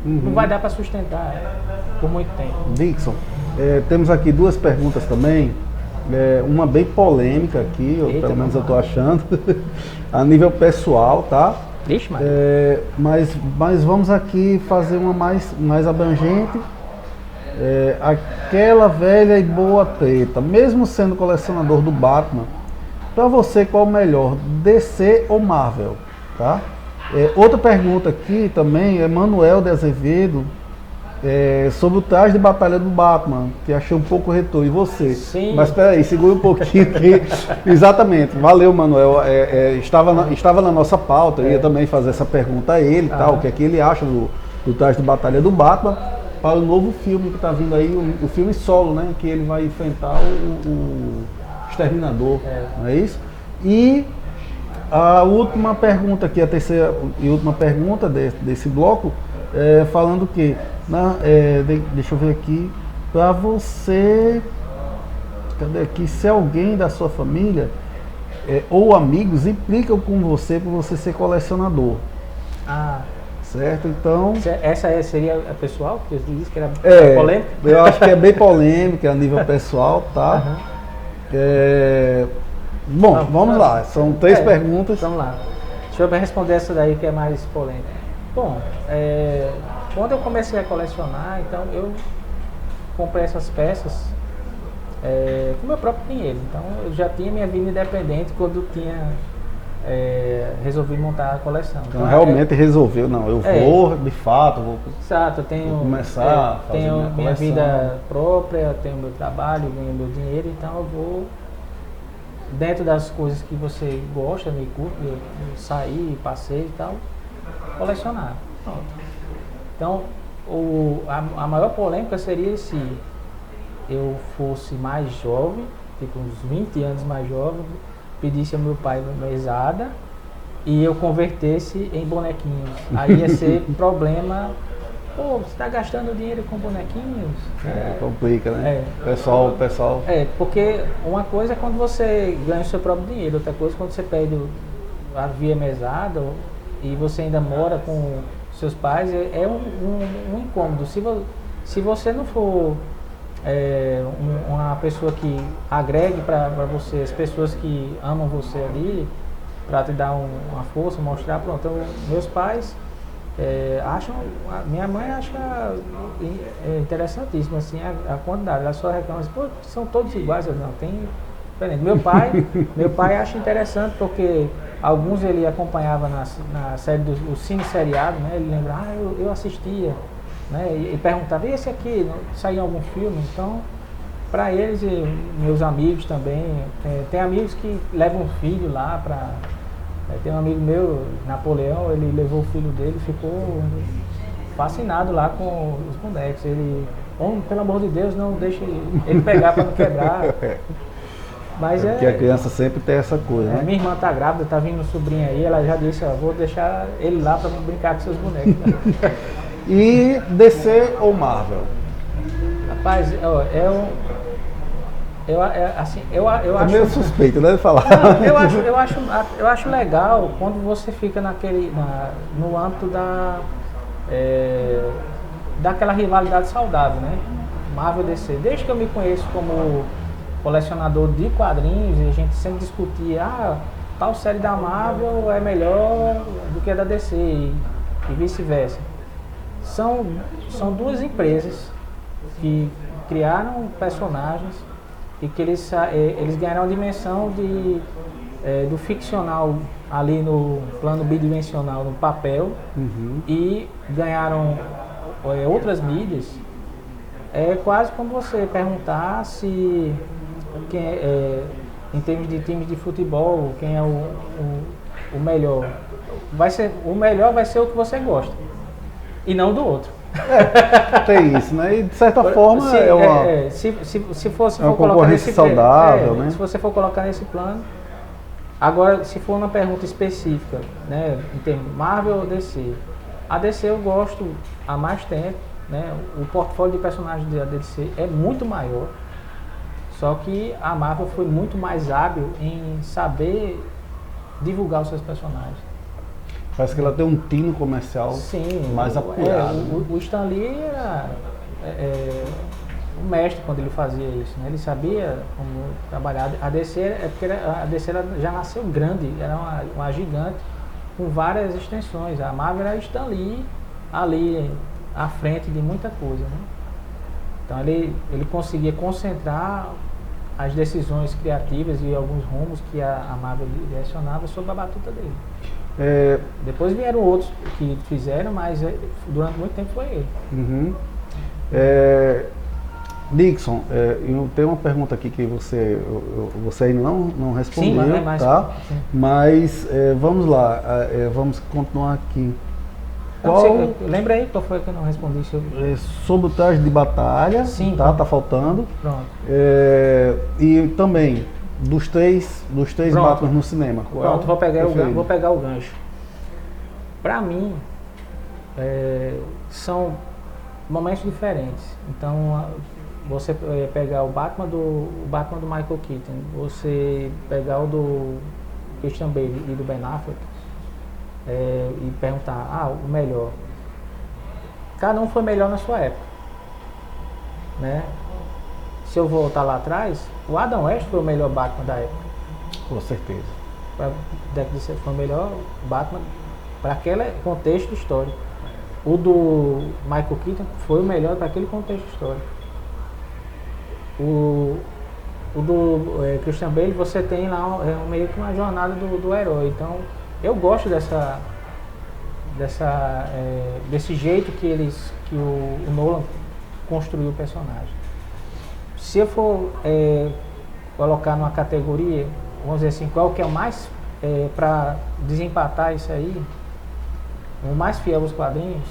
não vai dar para sustentar por muito tempo. Dixon, temos aqui 2 perguntas também, uma bem polêmica aqui, pelo menos eu estou achando, a nível pessoal, tá? Vixe, mas vamos aqui fazer uma mais abrangente. Aquela velha e boa treta, mesmo sendo colecionador do Batman, para você qual o melhor, DC ou Marvel? Tá? Outra pergunta aqui também é Manuel de Azevedo, sobre o traje de batalha do Batman, que achei um pouco retrô. E você? Sim. Mas espera aí, segura um pouquinho aqui. Exatamente. Valeu, Manuel. Estava na nossa pauta, eu ia também fazer essa pergunta a ele, tal, o que é que ele acha do traje de batalha do Batman para o novo filme que está vindo aí, o filme solo, né? Que ele vai enfrentar o Exterminador, não é isso? E a última pergunta aqui, a terceira e última pergunta desse bloco, falando que, deixa eu ver aqui, para você, cadê aqui, se alguém da sua família ou amigos implicam com você por você ser colecionador. certo? Então, Essa seria a pessoal, que eu disse que era polêmica? Eu acho que é bem polêmica a nível pessoal, tá? Aham. Bom, vamos lá, são 3 perguntas. Vamos lá. Deixa eu responder essa daí que é mais polêmica. Bom, quando eu comecei a colecionar, então eu comprei essas peças com meu próprio dinheiro. Então eu já tinha minha vida independente quando resolvi montar a coleção. Então realmente resolveu, não, eu vou, de fato, vou exato, vou começar a fazer tenho minha coleção. vida própria, tenho meu trabalho, ganho meu dinheiro, então eu vou dentro das coisas que você gosta, me curte, eu sair, passeio e tal, colecionar. Pronto. Então, a maior polêmica seria se eu fosse mais jovem, tipo uns 20 anos mais jovem, pedisse ao meu pai uma mesada e eu convertesse em bonequinhos. Aí ia ser problema. Pô, você está gastando dinheiro com bonequinhos? Complica, né? Pessoal. Porque uma coisa é quando você ganha o seu próprio dinheiro, outra coisa é quando você pede a via mesada e você ainda mora com seus pais, é um incômodo. Se você não for uma pessoa que agregue para você, as pessoas que amam você ali, para te dar uma força, mostrar, pronto. Então, meus pais acham, minha mãe acha interessantíssimo assim, a quantidade, ela só reclama assim, pô, são todos iguais, eu não, tem diferente. Meu pai acha interessante porque alguns ele acompanhava na série do cine seriado, né? Ele lembra, eu assistia, né? E perguntava, e esse aqui, saiu algum filme? Então, para eles e meus amigos também, tem amigos que levam filho lá para... Tem um amigo meu, Napoleão, ele levou o filho dele, ficou fascinado lá com os bonecos. Ele, pelo amor de Deus, não deixe ele pegar para não quebrar. Mas porque a criança sempre tem essa coisa, né? Minha irmã tá grávida, tá vindo sobrinha aí, ela já disse, vou deixar ele lá para brincar com seus bonecos. E DC ou Marvel? Rapaz, É meio suspeito, né, de falar. Não, eu acho legal quando você fica no âmbito daquela rivalidade saudável, né? Marvel e DC. Desde que eu me conheço como colecionador de quadrinhos, e a gente sempre discutia, tal série da Marvel é melhor do que a da DC e vice-versa. São duas empresas que criaram personagens e que eles ganharam a dimensão do ficcional ali no plano bidimensional, no papel, e ganharam outras mídias. É quase como você perguntar se em termos de times de futebol, quem é o melhor. O melhor vai ser o que você gosta e não do outro. Tem isso, né? E de certa forma se for colocar nesse saudável, né? Se você for colocar nesse plano. Agora, se for uma pergunta específica, né, em termos de Marvel ou DC, a DC eu gosto há mais tempo, né? O portfólio de personagens da DC é muito maior. Só que a Marvel foi muito mais hábil em saber divulgar os seus personagens. Parece que ela tem um tino comercial mais apurado. O Stan Lee era o mestre quando ele fazia isso, né? Ele sabia como trabalhar. A DC já nasceu grande, era uma gigante com várias extensões. A Marvel era Stan Lee ali à frente de muita coisa, né? Então ele conseguia concentrar as decisões criativas e alguns rumos que a Marvel direcionava sob a batuta dele. Depois vieram outros que fizeram, mas durante muito tempo foi ele. Dixon, eu tenho uma pergunta aqui que você ainda não respondeu, sim, mas tá? Sim. Mas vamos lá, vamos continuar aqui. Lembra aí qual foi que eu não respondi? Sobre o traje de batalha, sim, tá faltando. Pronto. E também dos três Batman no cinema. Pronto, vou pegar o gancho. Pra mim, são momentos diferentes. Então, você pegar o Batman do Michael Keaton, você pegar o do Christian Bale e do Ben Affleck, e perguntar, o melhor. Cada um foi melhor na sua época, né? Se eu voltar lá atrás, o Adam West foi o melhor Batman da época. Com certeza. Foi o melhor Batman para aquele contexto histórico. O do Michael Keaton foi o melhor para aquele contexto histórico. O do Christian Bale, você tem lá meio que uma jornada do herói. Então, eu gosto desse jeito que o Nolan construiu o personagem. Se eu for colocar numa categoria, vamos dizer assim, qual que é o mais, para desempatar isso aí, o mais fiel aos quadrinhos,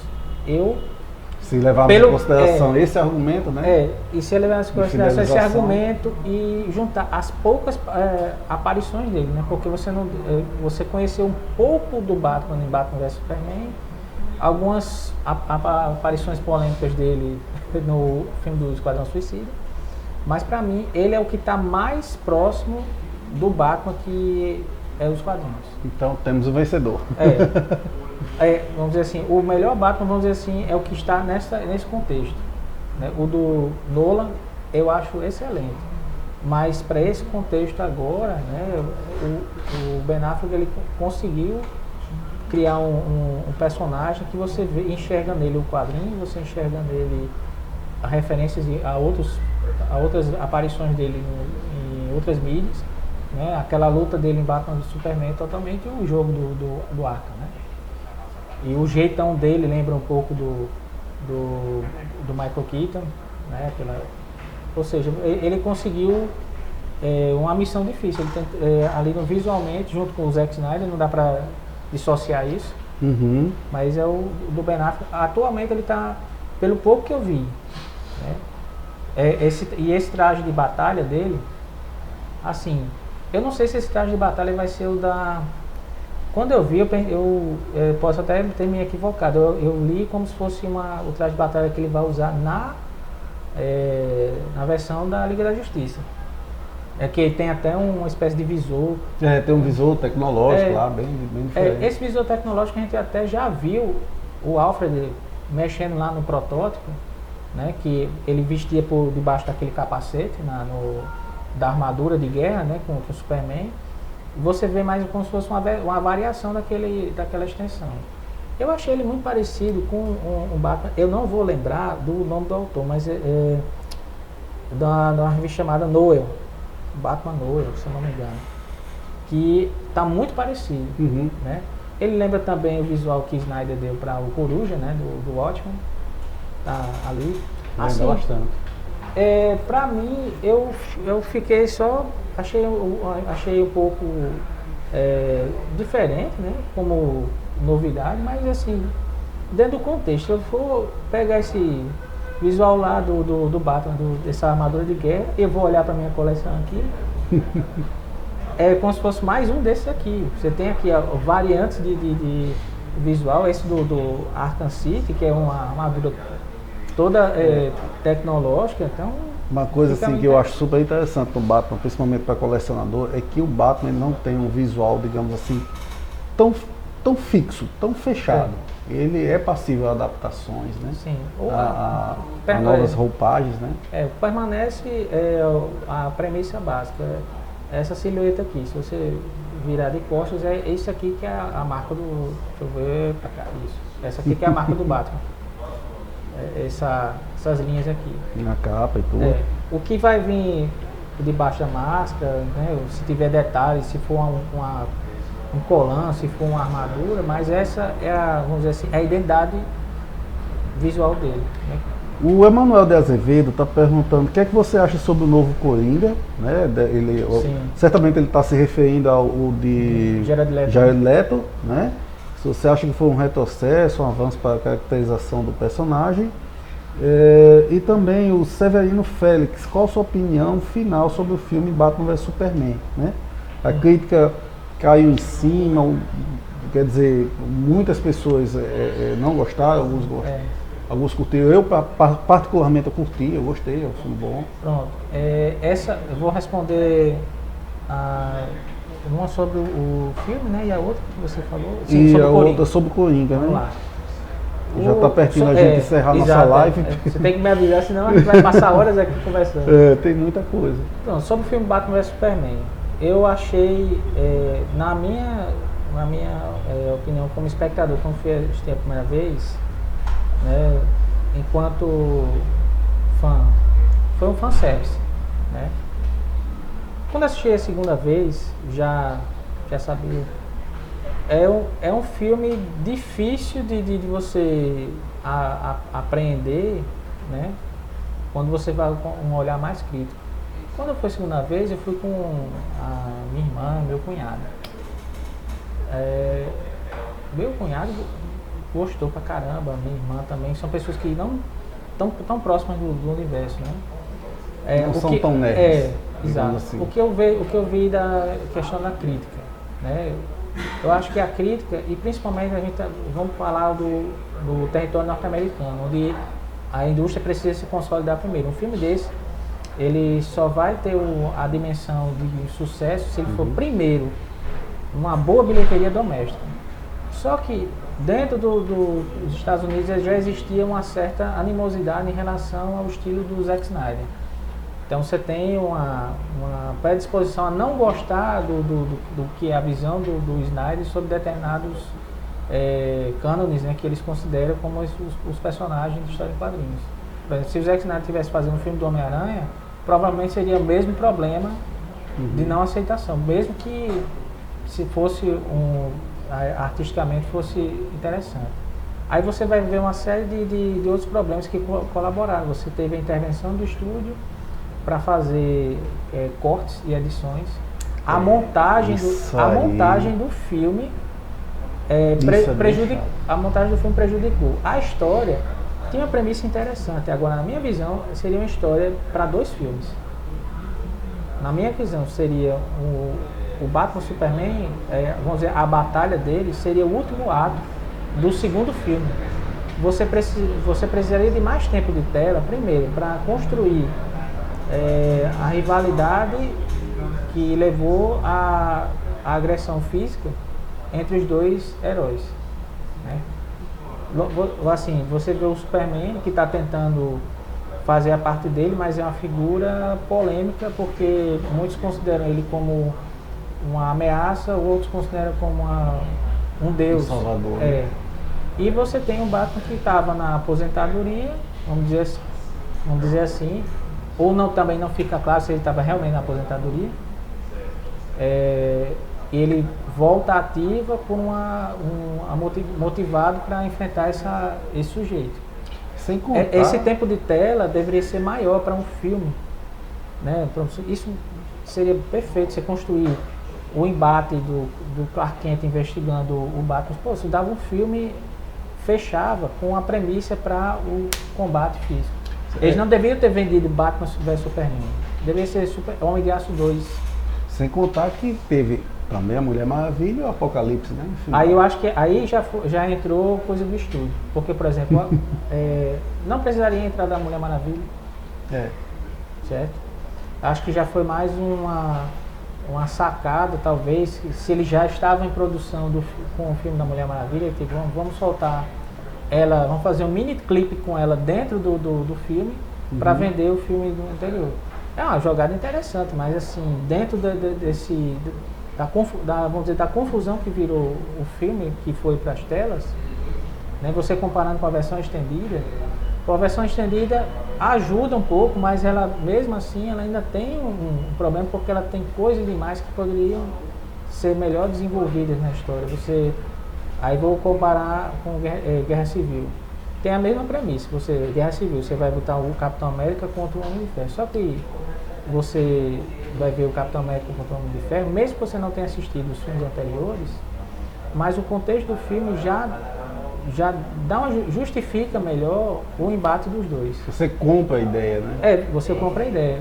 se levarmos em consideração esse argumento, né? E se levarmos em consideração esse argumento e juntar as poucas aparições dele, né? Porque você conheceu um pouco do Batman em Batman vs Superman, algumas aparições polêmicas dele no filme do Esquadrão Suicida, mas pra mim ele é o que está mais próximo do Batman que é os quadrinhos. Então temos o vencedor. Vamos dizer assim, o melhor Batman, vamos dizer assim, é o que está nesse contexto, né? O do Nolan eu acho excelente, mas para esse contexto agora, né, o Ben Affleck ele conseguiu criar um personagem que você enxerga nele o quadrinho, você enxerga nele referências a outras aparições dele em outras mídias, né? Aquela luta dele em Batman vs Superman é totalmente o jogo do Arkham, né? E o jeitão dele lembra um pouco do Michael Keaton, né? Ou seja, ele conseguiu uma missão difícil. Ele ali no visualmente, junto com o Zack Snyder, não dá para dissociar isso. Uhum. Mas é o do Ben Affleck. Atualmente ele está, pelo pouco que eu vi, né? Esse traje de batalha dele, assim, eu não sei se esse traje de batalha vai ser o da... Quando eu vi, eu posso até ter me equivocado, eu li como se fosse o traje de batalha que ele vai usar na versão da Liga da Justiça. É que tem até uma espécie de visor. Tem um visor tecnológico lá, bem diferente. Esse visor tecnológico a gente até já viu o Alfred mexendo lá no protótipo, né, que ele vestia por debaixo daquele capacete da armadura de guerra, né, com o Superman. Você vê mais como se fosse uma variação daquela extensão. Eu achei ele muito parecido com um Batman. Eu não vou lembrar do nome do autor, mas de uma revista chamada Noel, Batman Noel, se eu não me engano, que está muito parecido. Uhum. Né? Ele lembra também o visual que Snyder deu para o Coruja, né, do Watchmen, tá ali. Assim, bastante. Pra mim, eu fiquei só, achei um pouco diferente, né, como novidade, mas assim, dentro do contexto, se eu for pegar esse visual lá do Batman, dessa armadura de guerra, eu vou olhar para minha coleção aqui, é como se fosse mais um desses aqui. Você tem aqui variantes de visual, esse do Arkham City, que é uma armadura toda tecnológica. Então, uma coisa assim que eu acho super interessante no Batman, principalmente para colecionador, é que o Batman ele não tem um visual, digamos assim, tão fixo, tão fechado. Ele é passível a adaptações, né? Sim. A novas roupagens, né? Permanece a premissa básica. Essa silhueta aqui, se você virar de costas, é esse aqui que é a marca do... Deixa eu ver pra cá, isso. Essa aqui que é a marca do Batman. Essas linhas aqui. Na capa e tudo. O que vai vir debaixo da máscara, né, se tiver detalhes, se for um colan, se for uma armadura, mas essa é vamos dizer assim, a identidade visual dele. Né? O Emanuel de Azevedo está perguntando o que é que você acha sobre o novo Coringa, né? Certamente ele está se referindo ao de Jared Leto, né? Se você acha que foi um retrocesso, um avanço para a caracterização do personagem. E também o Severino Félix, qual a sua opinião final sobre o filme Batman vs Superman, né? A crítica caiu em cima, quer dizer, muitas pessoas não gostaram, alguns curtiram. Eu particularmente eu curti, eu gostei, é um filme bom. Pronto, eu vou responder uma sobre o filme, né? E a outra que você falou E sobre a o Coringa. outra sobre o Coringa, Vamos né? lá. Já está pertinho a gente encerrar nossa exato, live. Você tem que me avisar, senão a gente vai passar horas aqui conversando. Tem muita coisa. Então, sobre o filme Batman vs Superman, eu achei, na minha opinião como espectador, quando fui assistir a primeira vez, né, enquanto fã, foi um fanservice, né? Quando assisti a segunda vez, já sabia. É um filme difícil de você apreender, né? Quando você vai com um olhar mais crítico. Quando eu fui a segunda vez, eu fui com a minha irmã, meu cunhado. Meu cunhado gostou pra caramba, minha irmã também. São pessoas que não tão próximas do universo, né? Não são tão nerds. Exato. Assim. O que eu vi da questão da crítica, né? Eu acho que a crítica, e principalmente vamos falar do território norte-americano, onde a indústria precisa se consolidar primeiro. Um filme desse, ele só vai ter a dimensão de sucesso se ele for primeiro uma boa bilheteria doméstica. Só que dentro dos Estados Unidos já existia uma certa animosidade em relação ao estilo do Zack Snyder. Então você tem uma predisposição a não gostar do que é a visão do Snyder sobre determinados cânones, né, que eles consideram como os personagens de história em quadrinhos. Por exemplo, se o Zack Snyder estivesse fazendo um filme do Homem-Aranha, provavelmente seria o mesmo problema de não aceitação, mesmo que se fosse artisticamente fosse interessante. Aí você vai ver uma série de outros problemas que colaboraram. Você teve a intervenção do estúdio para fazer cortes e edições. A montagem do filme prejudicou. A história tinha uma premissa interessante. Agora, na minha visão, seria uma história para 2 filmes. Na minha visão, seria o Batman Superman, vamos dizer, a batalha dele seria o último ato do segundo filme. Você precisaria de mais tempo de tela, primeiro, para construir a rivalidade que levou à agressão física entre os 2 heróis, né? Assim, você vê o Superman que está tentando fazer a parte dele, mas é uma figura polêmica porque muitos consideram ele como uma ameaça, outros consideram como um deus. Salvador. E você tem um Batman que estava na aposentadoria, vamos dizer assim, ou também não fica claro se ele estava realmente na aposentadoria. Ele volta ativa por motivado para enfrentar esse sujeito. Sem contar... Esse tempo de tela deveria ser maior para um filme, né? Isso seria perfeito, você construir o embate do Clark Kent investigando o Batman. Pô, se dava um filme, fechava com a premissa para o combate físico. Eles não deveriam ter vendido Batman vs Superman. Deveria ser Homem de Aço 2. Sem contar que teve também a Mulher Maravilha e o Apocalipse, né? Enfim. Aí eu acho que aí já entrou coisa do estúdio. Porque, por exemplo, não precisaria entrar da Mulher Maravilha. Certo? Acho que já foi mais uma sacada, talvez, se ele já estava em produção com o filme da Mulher Maravilha, que vamos soltar ela, vamos fazer um mini clipe com ela dentro do filme para vender o filme do anterior. É uma jogada interessante, mas assim, dentro vamos dizer, da confusão que virou o filme, que foi para as telas, né, você comparando com a versão estendida, a versão estendida ajuda um pouco, mas ela mesmo assim ela ainda tem um problema, porque ela tem coisas demais que poderiam ser melhor desenvolvidas na história. Aí vou comparar com Guerra Civil. Tem a mesma premissa, Guerra Civil, você vai botar o Capitão América contra o Homem de Ferro. Só que você vai ver o Capitão América contra o Homem de Ferro, mesmo que você não tenha assistido os filmes anteriores, mas o contexto do filme já justifica melhor o embate dos dois. Você compra a ideia, né? Você compra a ideia.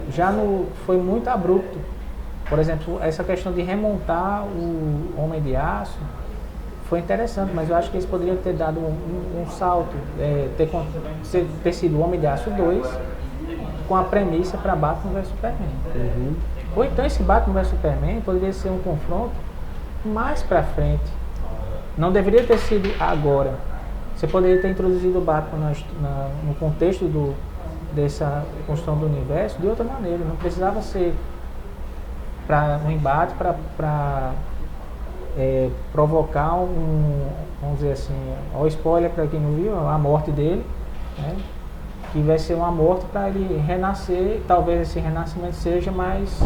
Foi muito abrupto. Por exemplo, essa questão de remontar o Homem de Aço foi interessante, mas eu acho que eles poderiam ter dado um salto, ter sido o Homem de Aço 2 com a premissa para Batman vs Superman. Ou então esse Batman vs Superman poderia ser um confronto mais pra frente. Não deveria ter sido agora. Você poderia ter introduzido o Batman no contexto dessa construção do universo de outra maneira. Não precisava ser para um embate, para provocar vamos dizer assim, ó, spoiler para quem não viu, a morte dele, né? Que vai ser uma morte para ele renascer. Talvez esse renascimento seja mais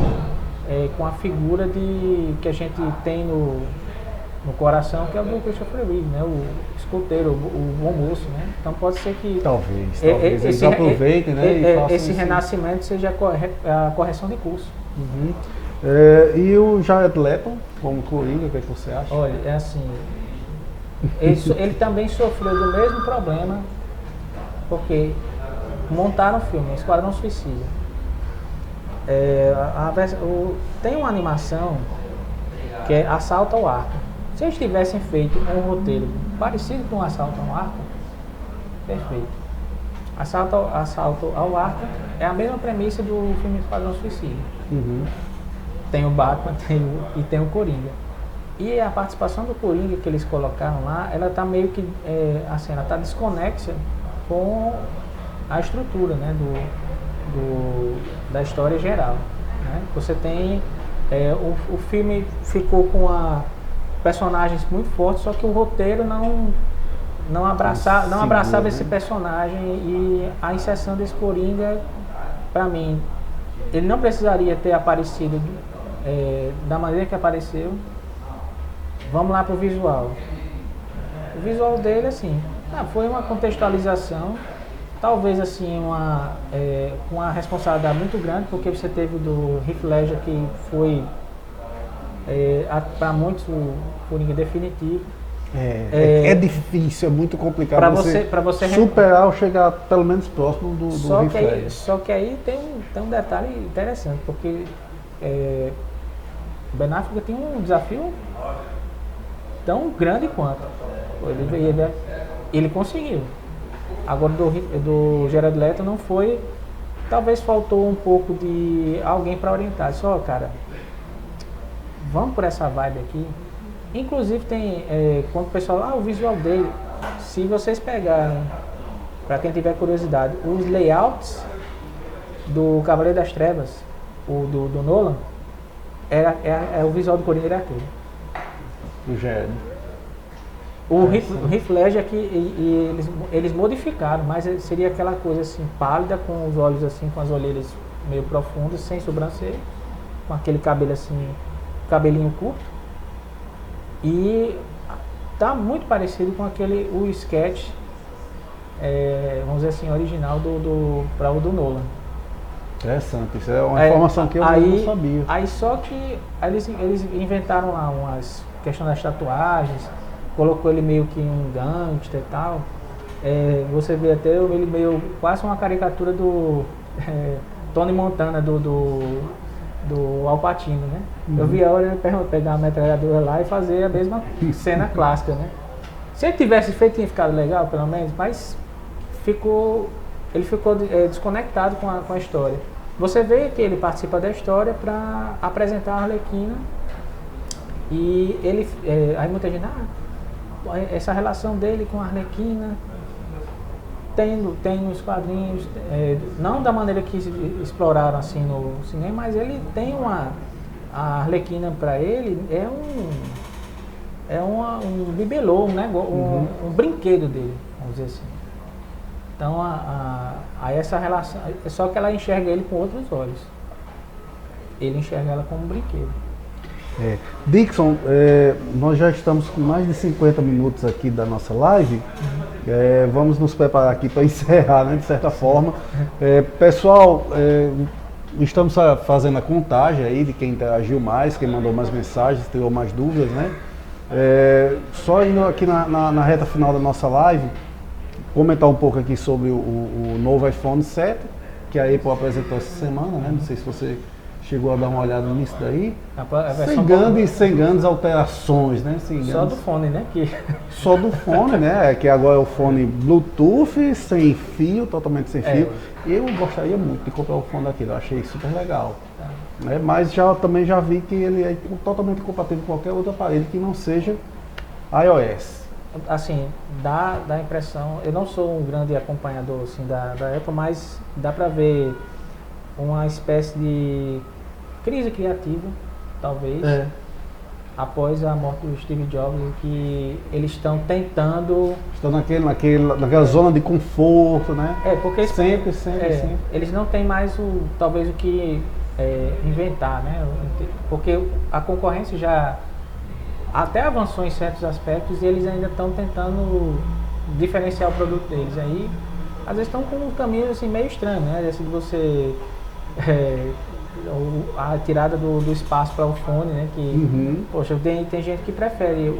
com a figura que a gente tem no coração, que é o do Christopher Reeve, né? O escoteiro, o bom moço, né? Então pode ser que talvez eles aproveitem, né? E façam esse renascimento seja a correção de curso. Uhum. E o Jared Leto, como Coringa, o que você acha? Olha, é assim, ele também sofreu do mesmo problema, porque montaram o filme, Esquadrão Suicida. Tem uma animação que é Assalto ao Arco. Se eles tivessem feito um roteiro parecido com Assalto ao Arco, perfeito. Assalto ao Arco é a mesma premissa do filme Esquadrão Suicida. Uhum. Tem o Batman e tem o Coringa. E a participação do Coringa que eles colocaram lá, ela está meio que, assim, ela está desconexa com a estrutura, né, da história geral, né? Você tem, o filme ficou com personagens muito fortes, só que o roteiro não abraçava esse personagem, e a inserção desse Coringa, para mim, ele não precisaria ter aparecido da maneira que apareceu. Vamos lá para o visual. O visual dele, assim, foi uma contextualização, talvez assim, uma responsabilidade muito grande, porque você teve do Heath Ledger, que foi para muitos o Coringa definitivo. É difícil, é muito complicado para você superar ou chegar pelo menos próximo do Heath Ledger. Só que aí tem um detalhe interessante, porque o Ben Affleck tem um desafio tão grande quanto. Ele conseguiu. Agora do Jared Leto não foi. Talvez faltou um pouco de alguém para orientar. Só, cara, vamos por essa vibe aqui. Inclusive tem, quando o pessoal, o visual dele, se vocês pegarem, para quem tiver curiosidade, os layouts do Cavaleiro das Trevas, do Nolan, o visual do Coringa era aquele. Do Jared. O Heath Ledger que eles modificaram, mas seria aquela coisa assim, pálida, com os olhos assim, com as olheiras meio profundas, sem sobrancelha, com aquele cabelo assim, cabelinho curto. E tá muito parecido com o sketch, vamos dizer assim, original para o do Nolan. Interessante, isso é uma informação que eu não sabia. Aí só que eles inventaram lá umas questões das tatuagens, colocou ele meio que um gangster e tal. Você vê até ele meio quase uma caricatura do Tony Montana, do Al Pacino, né? Uhum. Eu vi a hora de pegar uma metralhadora lá e fazer a mesma cena clássica, né? Se ele tivesse feito, tinha ficado legal, pelo menos, mas ele ficou desconectado com a história. Você vê que ele participa da história para apresentar a Arlequina, e ele, aí muita gente, essa relação dele com a Arlequina tem nos quadrinhos, não da maneira que exploraram assim no cinema, mas ele tem a Arlequina para ele um bibelô, um brinquedo dele, vamos dizer assim. Então aí essa relação, só que ela enxerga ele com outros olhos. Ele enxerga ela como um brinquedo. Dixon, nós já estamos com mais de 50 minutos aqui da nossa live. Vamos nos preparar aqui para encerrar, né, de certa forma. Pessoal, estamos fazendo a contagem aí de quem interagiu mais, quem mandou mais mensagens, tirou mais dúvidas, né? Só indo aqui na reta final da nossa live, comentar um pouco aqui sobre o novo iPhone 7, que a Apple apresentou essa semana, né? Não sei se você chegou a dar uma olhada nisso daí. Sem grandes alterações, né? Só do fone, né? Só do fone, né? Que agora é o fone Bluetooth, sem fio, totalmente sem fio. Eu gostaria muito de comprar o fone daquele, eu achei super legal. né? Mas também já vi que ele é totalmente compatível com qualquer outro aparelho que não seja iOS. Assim, dá a impressão, eu não sou um grande acompanhador assim, da Apple, mas dá para ver uma espécie de crise criativa, talvez, após a morte do Steve Jobs, em que eles estão tentando... Estão naquela zona de conforto, né? Porque sempre. Eles não têm mais talvez o que inventar, né? Porque a concorrência já até avançou em certos aspectos e eles ainda estão tentando diferenciar o produto deles. Aí, às vezes estão com um caminho assim, meio estranho, né? Assim, de você... a tirada do espaço para o fone, né? Que, poxa, tem gente que prefere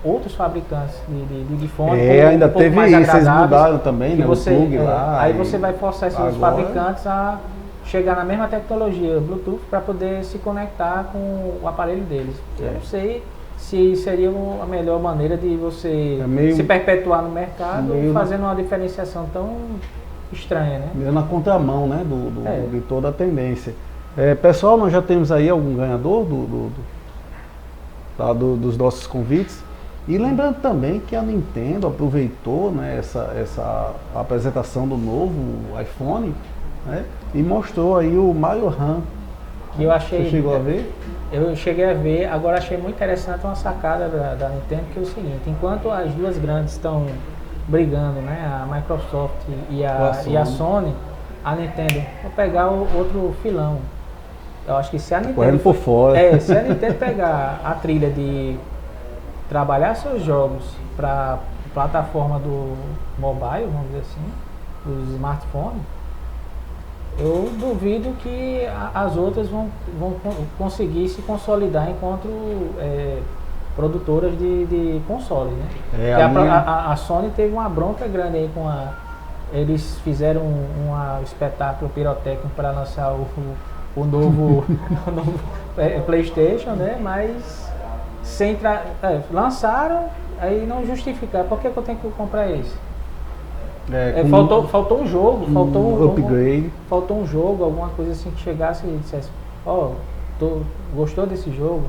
outros fabricantes de fone. Ainda teve isso, vocês mudaram também, né? Você, o plug lá. Aí você vai forçar esses fabricantes a chegar na mesma tecnologia Bluetooth para poder se conectar com o aparelho deles. Eu não sei se seria a melhor maneira de você se perpetuar no mercado fazendo uma diferenciação tão estranha, né? Meio na contramão, né? De toda a tendência. Pessoal, nós já temos aí algum ganhador dos nossos convites. E lembrando também que a Nintendo aproveitou, né, essa apresentação do novo iPhone, né, e mostrou aí o Mario Run. Que eu achei... Você chegou a ver? Eu cheguei a ver, agora achei muito interessante uma sacada da Nintendo, que é o seguinte: enquanto as duas grandes estão brigando, né, a Microsoft e a Sony, a Nintendo, vou pegar outro filão. Eu acho que se a Nintendo... Correndo por fora. Se a Nintendo pegar a trilha de trabalhar seus jogos para plataforma do mobile, vamos dizer assim, dos smartphones, eu duvido que as outras vão conseguir se consolidar enquanto produtoras de console, né? A Sony teve uma bronca grande aí com eles fizeram um espetáculo pirotécnico para lançar o novo PlayStation, PlayStation, mas lançaram, aí não justificaram. Por que eu tenho que comprar esse? Faltou um jogo, faltou um upgrade. Faltou um jogo, alguma coisa assim que chegasse e dissesse: gostou desse jogo?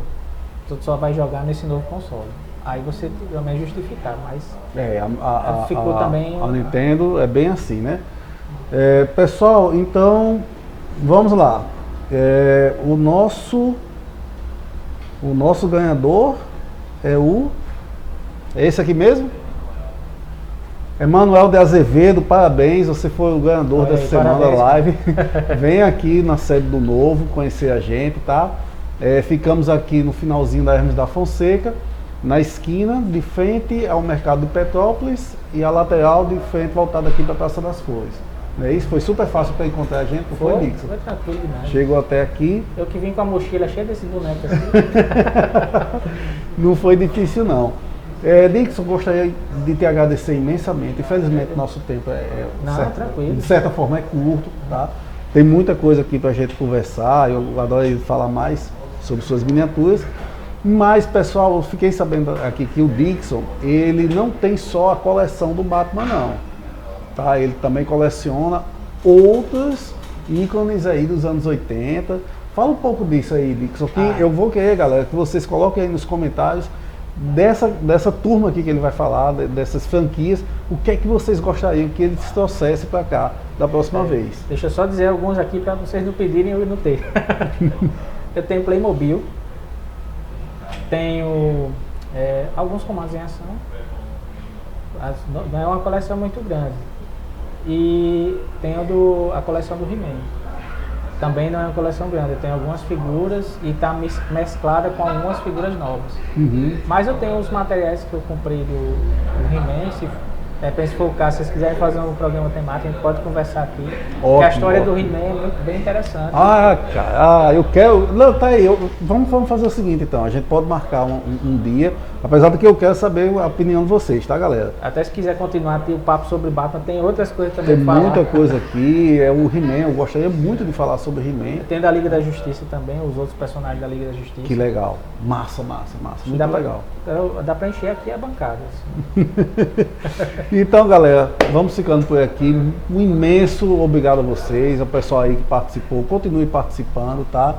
Tu só vai jogar nesse novo console. Aí você também justificar, mas ficou também... A Nintendo é bem assim, né? Pessoal, então, vamos lá. O nosso ganhador é esse aqui mesmo? Emanuel de Azevedo, parabéns, você foi o ganhador dessa semana da live. Vem aqui na sede do Novo conhecer a gente, tá? Ficamos aqui no finalzinho da Hermes da Fonseca, na esquina, de frente ao mercado de Petrópolis e a lateral de frente voltada aqui para a Praça das Flores. Não é isso? Foi super fácil para encontrar a gente, foi Nixon? Foi tranquilo demais. Chegou até aqui. Eu que vim com a mochila cheia desse boneco assim. Não foi difícil não. Nixon, gostaria de te agradecer imensamente. Infelizmente nosso tempo tranquilo. De certa forma é curto, tá? Tem muita coisa aqui para a gente conversar, eu adoro falar mais sobre suas miniaturas. Mas, pessoal, eu fiquei sabendo aqui que o Dixon, ele não tem só a coleção do Batman, não. Tá? Ele também coleciona outros ícones aí dos anos 80. Fala um pouco disso aí, Dixon, que eu vou querer, galera, que vocês coloquem aí nos comentários dessa turma aqui que ele vai falar, dessas franquias, o que é que vocês gostariam que ele trouxesse para cá da próxima vez. Deixa eu só dizer alguns aqui para vocês não pedirem eu não ter. Eu tenho Playmobil, tenho alguns comandos em ação, não é uma coleção muito grande, e tenho a coleção do He-Man. Também não é uma coleção grande, eu tenho algumas figuras e está mesclada com algumas figuras novas. Mas eu tenho os materiais que eu comprei do He-Man. Se for o caso, se vocês quiserem fazer um programa temático, a gente pode conversar aqui. Porque a história do He-Man é bem interessante. Cara, eu quero... Não, tá aí, vamos fazer o seguinte então, a gente pode marcar um dia, apesar de que eu quero saber a opinião de vocês, tá, galera? Até se quiser continuar o papo sobre Batman, tem outras coisas também para falar. Tem muita coisa aqui, o He-Man, eu gostaria muito de falar sobre He-Man. Tem da Liga da Justiça também, os outros personagens da Liga da Justiça. Que legal, massa, muito legal. Dá para encher aqui a bancada. Assim. Então, galera, vamos ficando por aqui. Um imenso obrigado a vocês, ao pessoal aí que participou. Continue participando, tá?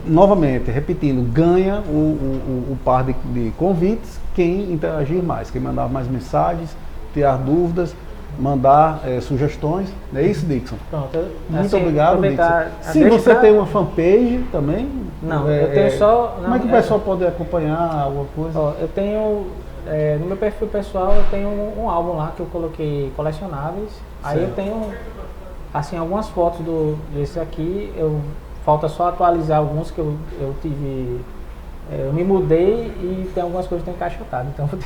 Novamente, repetindo, ganha o par de convites quem interagir mais, quem mandar mais mensagens, tirar dúvidas, mandar sugestões. É isso, Dixon? Pronto. Muito Assim, obrigado, Dixon. Se você tem uma fanpage também... Não, eu tenho só... Como é que o pessoal pode acompanhar alguma coisa? Ó, eu tenho... no meu perfil pessoal eu tenho um álbum lá que eu coloquei colecionáveis. Aí Certo. eu tenho, assim, algumas fotos desse aqui. Falta só atualizar alguns que eu tive... eu me mudei e tem algumas coisas que estão encaixotadas. Então eu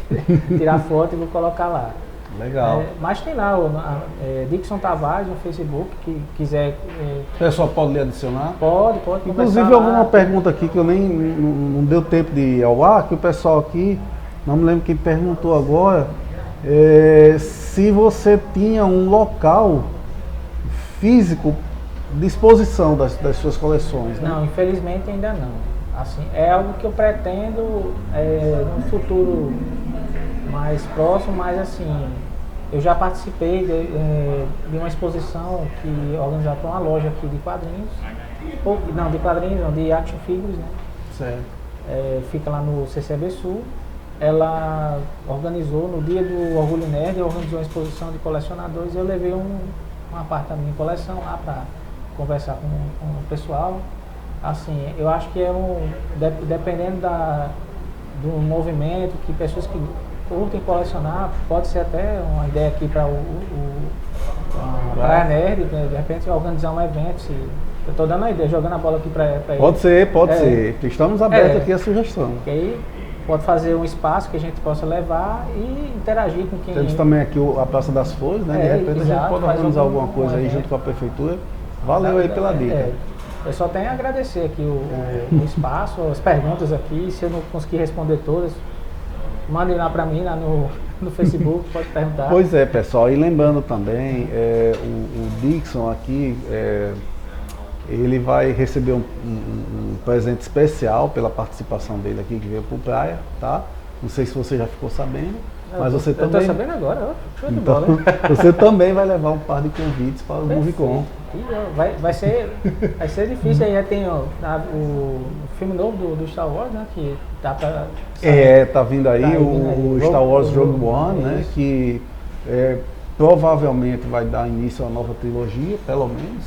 vou tirar foto e vou colocar lá. Legal. Mas tem lá Dixon Tavares no Facebook, que quiser... O pessoal pode lhe adicionar? Pode Inclusive alguma pergunta aqui que eu nem não deu tempo de ir ao ar, que o pessoal aqui, não me lembro quem perguntou agora, se você tinha um local físico de exposição das suas coleções, né? Não, infelizmente ainda não. Assim, é algo que eu pretendo no futuro mais próximo, mas assim, eu já participei de uma exposição que organizada por uma loja aqui de quadrinhos, de action figures, né? Certo. Fica lá no CCB Sul. Ela organizou no dia do Orgulho Nerd, organizou uma exposição de colecionadores e eu levei uma parte da minha coleção lá para conversar com o pessoal. Assim, eu acho que dependendo do movimento, que pessoas que curtem colecionar, pode ser até uma ideia aqui para a Praia Nerd, né? De repente organizar um evento. Eu estou dando a ideia, jogando a bola aqui para ele. Pode ser. Estamos abertos aqui à sugestão. Que aí pode fazer um espaço que a gente possa levar e interagir com quem... Temos também aqui a Praça das Flores, né? De repente exato, a gente pode organizar alguma coisa aí junto com a Prefeitura. Valeu aí pela dica. Eu só tenho a agradecer aqui o espaço, as perguntas aqui. Se eu não conseguir responder todas, mandem lá para mim, lá no Facebook, pode perguntar. Pois é, pessoal. E lembrando também, o Dixon aqui, ele vai receber um presente especial pela participação dele aqui, que veio pro Praia, tá? Não sei se você já ficou sabendo, mas você também... Eu tô sabendo agora, show de então, bola. Você também vai levar um par de convites para o Movicon. Vai ser difícil. Aí tem o filme novo do Star Wars, né? Que tá pra... Tá vindo aí o Star Wars Rogue One, né? Que provavelmente vai dar início a uma nova trilogia, pelo menos.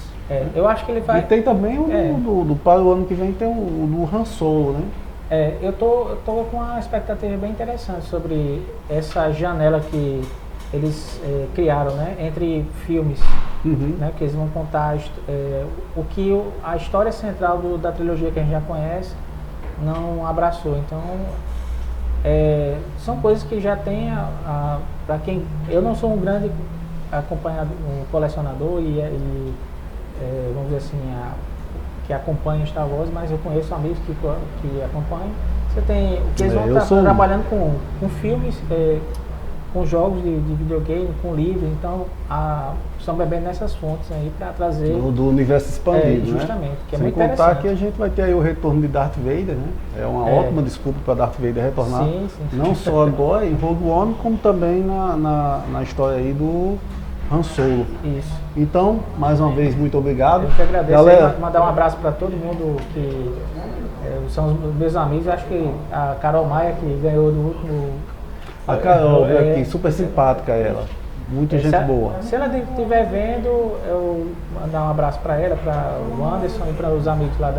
Eu acho que ele vai... E tem também para o ano que vem tem o do Han Solo, né? Eu tô com uma expectativa bem interessante sobre essa janela que eles criaram, né? Entre filmes, né? Que eles vão contar a história central da trilogia que a gente já conhece não abraçou. Então, são coisas que já tem para quem... Eu não sou um grande colecionador vamos dizer assim, que acompanha Star Wars, mas eu conheço amigos que acompanham. Você tem o que eles vão estar trabalhando com filmes, com jogos de videogame, com livros, então estão bebendo nessas fontes aí para trazer do universo expandido, justamente, né? que é sem muito contar interessante. que a gente vai ter aí o retorno de Darth Vader, né? É uma ótima desculpa para Darth Vader retornar, sim. Não só agora em Rogue One, como também na história aí do Han Solo. Isso. Então, mais uma vez, muito obrigado. Eu que agradeço. Galera, mandar um abraço para todo mundo que são os meus amigos. Acho que a Carol Maia, que ganhou do último... A Carol, aqui, super simpática ela. Muita gente boa. Se ela estiver vendo, eu mandar um abraço para ela, para o Anderson e para os amigos lá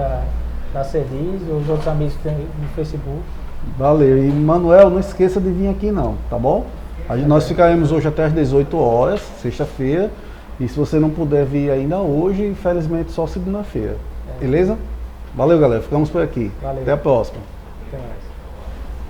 da CEDIS, os outros amigos que tem no Facebook. Valeu. E Manuel, não esqueça de vir aqui não, tá bom? Nós ficaremos hoje até às 18 horas, sexta-feira. E se você não puder vir ainda hoje, infelizmente só segunda-feira. Beleza? Valeu, galera. Ficamos por aqui. Valeu. Até a próxima. Até mais.